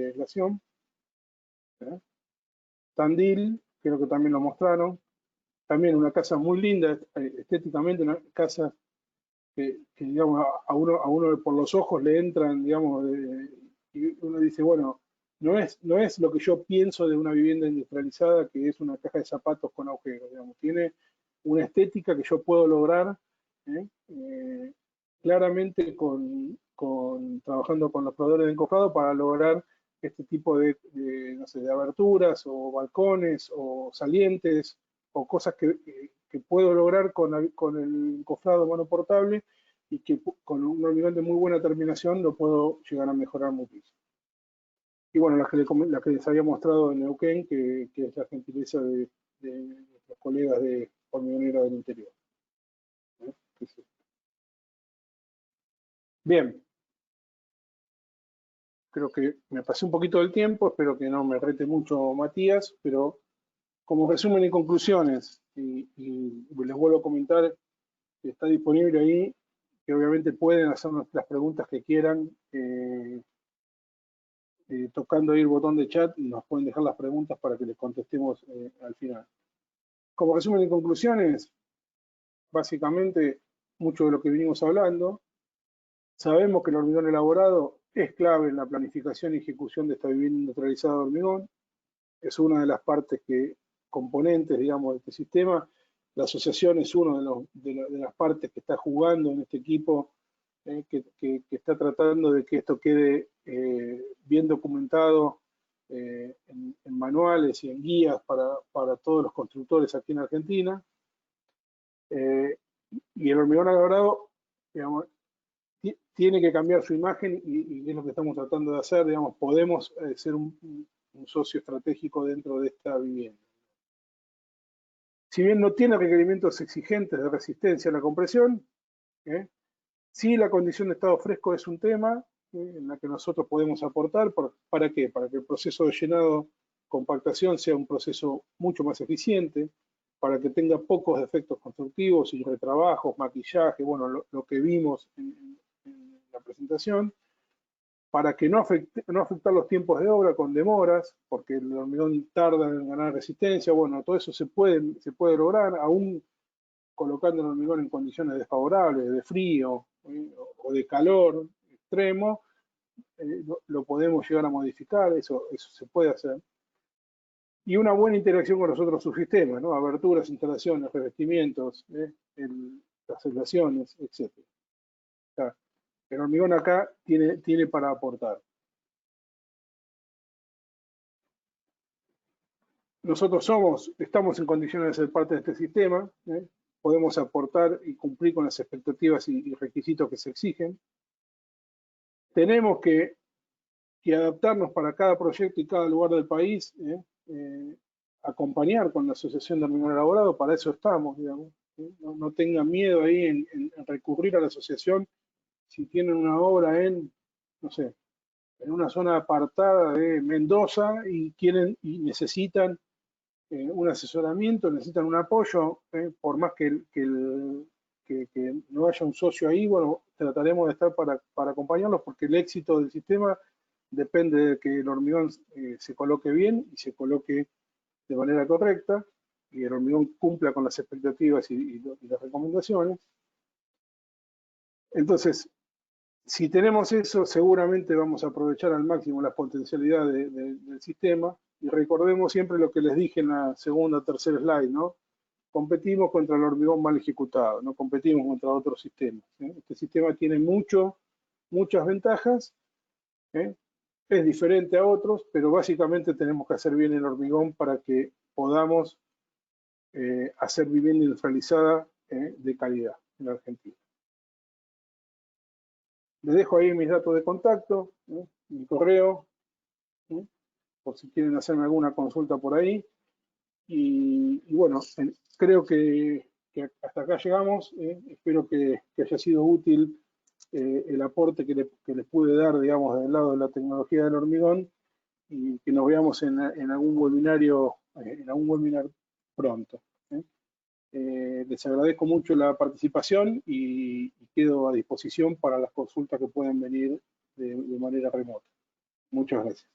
aislación. Tandil, creo que también lo mostraron. También una casa muy linda, estéticamente, una casa que digamos, a uno por los ojos le entran, digamos, y uno dice, bueno, no es lo que yo pienso de una vivienda industrializada, que es una caja de zapatos con agujeros, digamos. Tiene una estética que yo puedo lograr claramente trabajando con los proveedores de encofrado para lograr este tipo no sé, de aberturas o balcones o salientes o cosas que puedo lograr con el encofrado monoportable y que con un hormigón de muy buena terminación lo puedo llegar a mejorar muchísimo. Y bueno, las que les había mostrado en Neuquén, que es la gentileza de los colegas de Hormigonera del Interior. Bien, creo que me pasé un poquito del tiempo, espero que no me rete mucho Matías, pero como resumen y conclusiones, y les vuelvo a comentar que está disponible ahí, que obviamente pueden hacernos las preguntas que quieran, tocando ahí el botón de chat, y nos pueden dejar las preguntas para que les contestemos al final. Como resumen y conclusiones, básicamente mucho de lo que venimos hablando. Sabemos que el hormigón elaborado es clave en la planificación y ejecución de esta vivienda industrializada de hormigón. Es una de las partes componentes, digamos, de este sistema. La asociación es una de las partes que está jugando en este equipo, que está tratando de que esto quede bien documentado en manuales y en guías para todos los constructores aquí en Argentina. Y el hormigón elaborado, digamos, tiene que cambiar su imagen y es lo que estamos tratando de hacer. Digamos, podemos ser un socio estratégico dentro de esta vivienda. Si bien no tiene requerimientos exigentes de resistencia a la compresión, sí la condición de estado fresco es un tema en la que nosotros podemos aportar. ¿Para qué? Para que el proceso de llenado, compactación sea un proceso mucho más eficiente, para que tenga pocos defectos constructivos y retrabajos, maquillaje, bueno, lo que vimos en la presentación, para que no afectar los tiempos de obra con demoras, porque el hormigón tarda en ganar resistencia, bueno, todo eso se puede lograr, aún colocando el hormigón en condiciones desfavorables, de frío o de calor extremo, lo podemos llegar a modificar, eso se puede hacer. Y una buena interacción con los otros subsistemas, ¿no? Aberturas, instalaciones, revestimientos, las aislaciones, etc. O sea, el hormigón acá tiene para aportar. Nosotros estamos en condiciones de ser parte de este sistema, podemos aportar y cumplir con las expectativas y requisitos que se exigen. Tenemos que adaptarnos para cada proyecto y cada lugar del país, acompañar con la Asociación de Hormigón Elaborado, para eso estamos, digamos. No tengan miedo ahí en recurrir a la asociación si tienen una obra no sé, en una zona apartada de Mendoza y necesitan un asesoramiento, necesitan un apoyo, por más que no haya un socio ahí, bueno, trataremos de estar para acompañarlos, porque el éxito del sistema depende de que el hormigón se coloque bien y se coloque de manera correcta, y el hormigón cumpla con las expectativas y las recomendaciones. Entonces, si tenemos eso, seguramente vamos a aprovechar al máximo las potencialidades del sistema. Y recordemos siempre lo que les dije en la segunda o tercera slide, ¿no? Competimos contra el hormigón mal ejecutado, no competimos contra otros sistemas. Este sistema tiene muchas ventajas, es diferente a otros, pero básicamente tenemos que hacer bien el hormigón para que podamos hacer vivienda industrializada de calidad en Argentina. Les dejo ahí mis datos de contacto, mi correo, por si quieren hacerme alguna consulta por ahí. Y bueno, creo que hasta acá llegamos. Espero que haya sido útil el aporte que les pude dar, digamos, del lado de la tecnología del hormigón, y que nos veamos en algún webinar pronto. Les agradezco mucho la participación y quedo a disposición para las consultas que puedan venir de manera remota. Muchas gracias.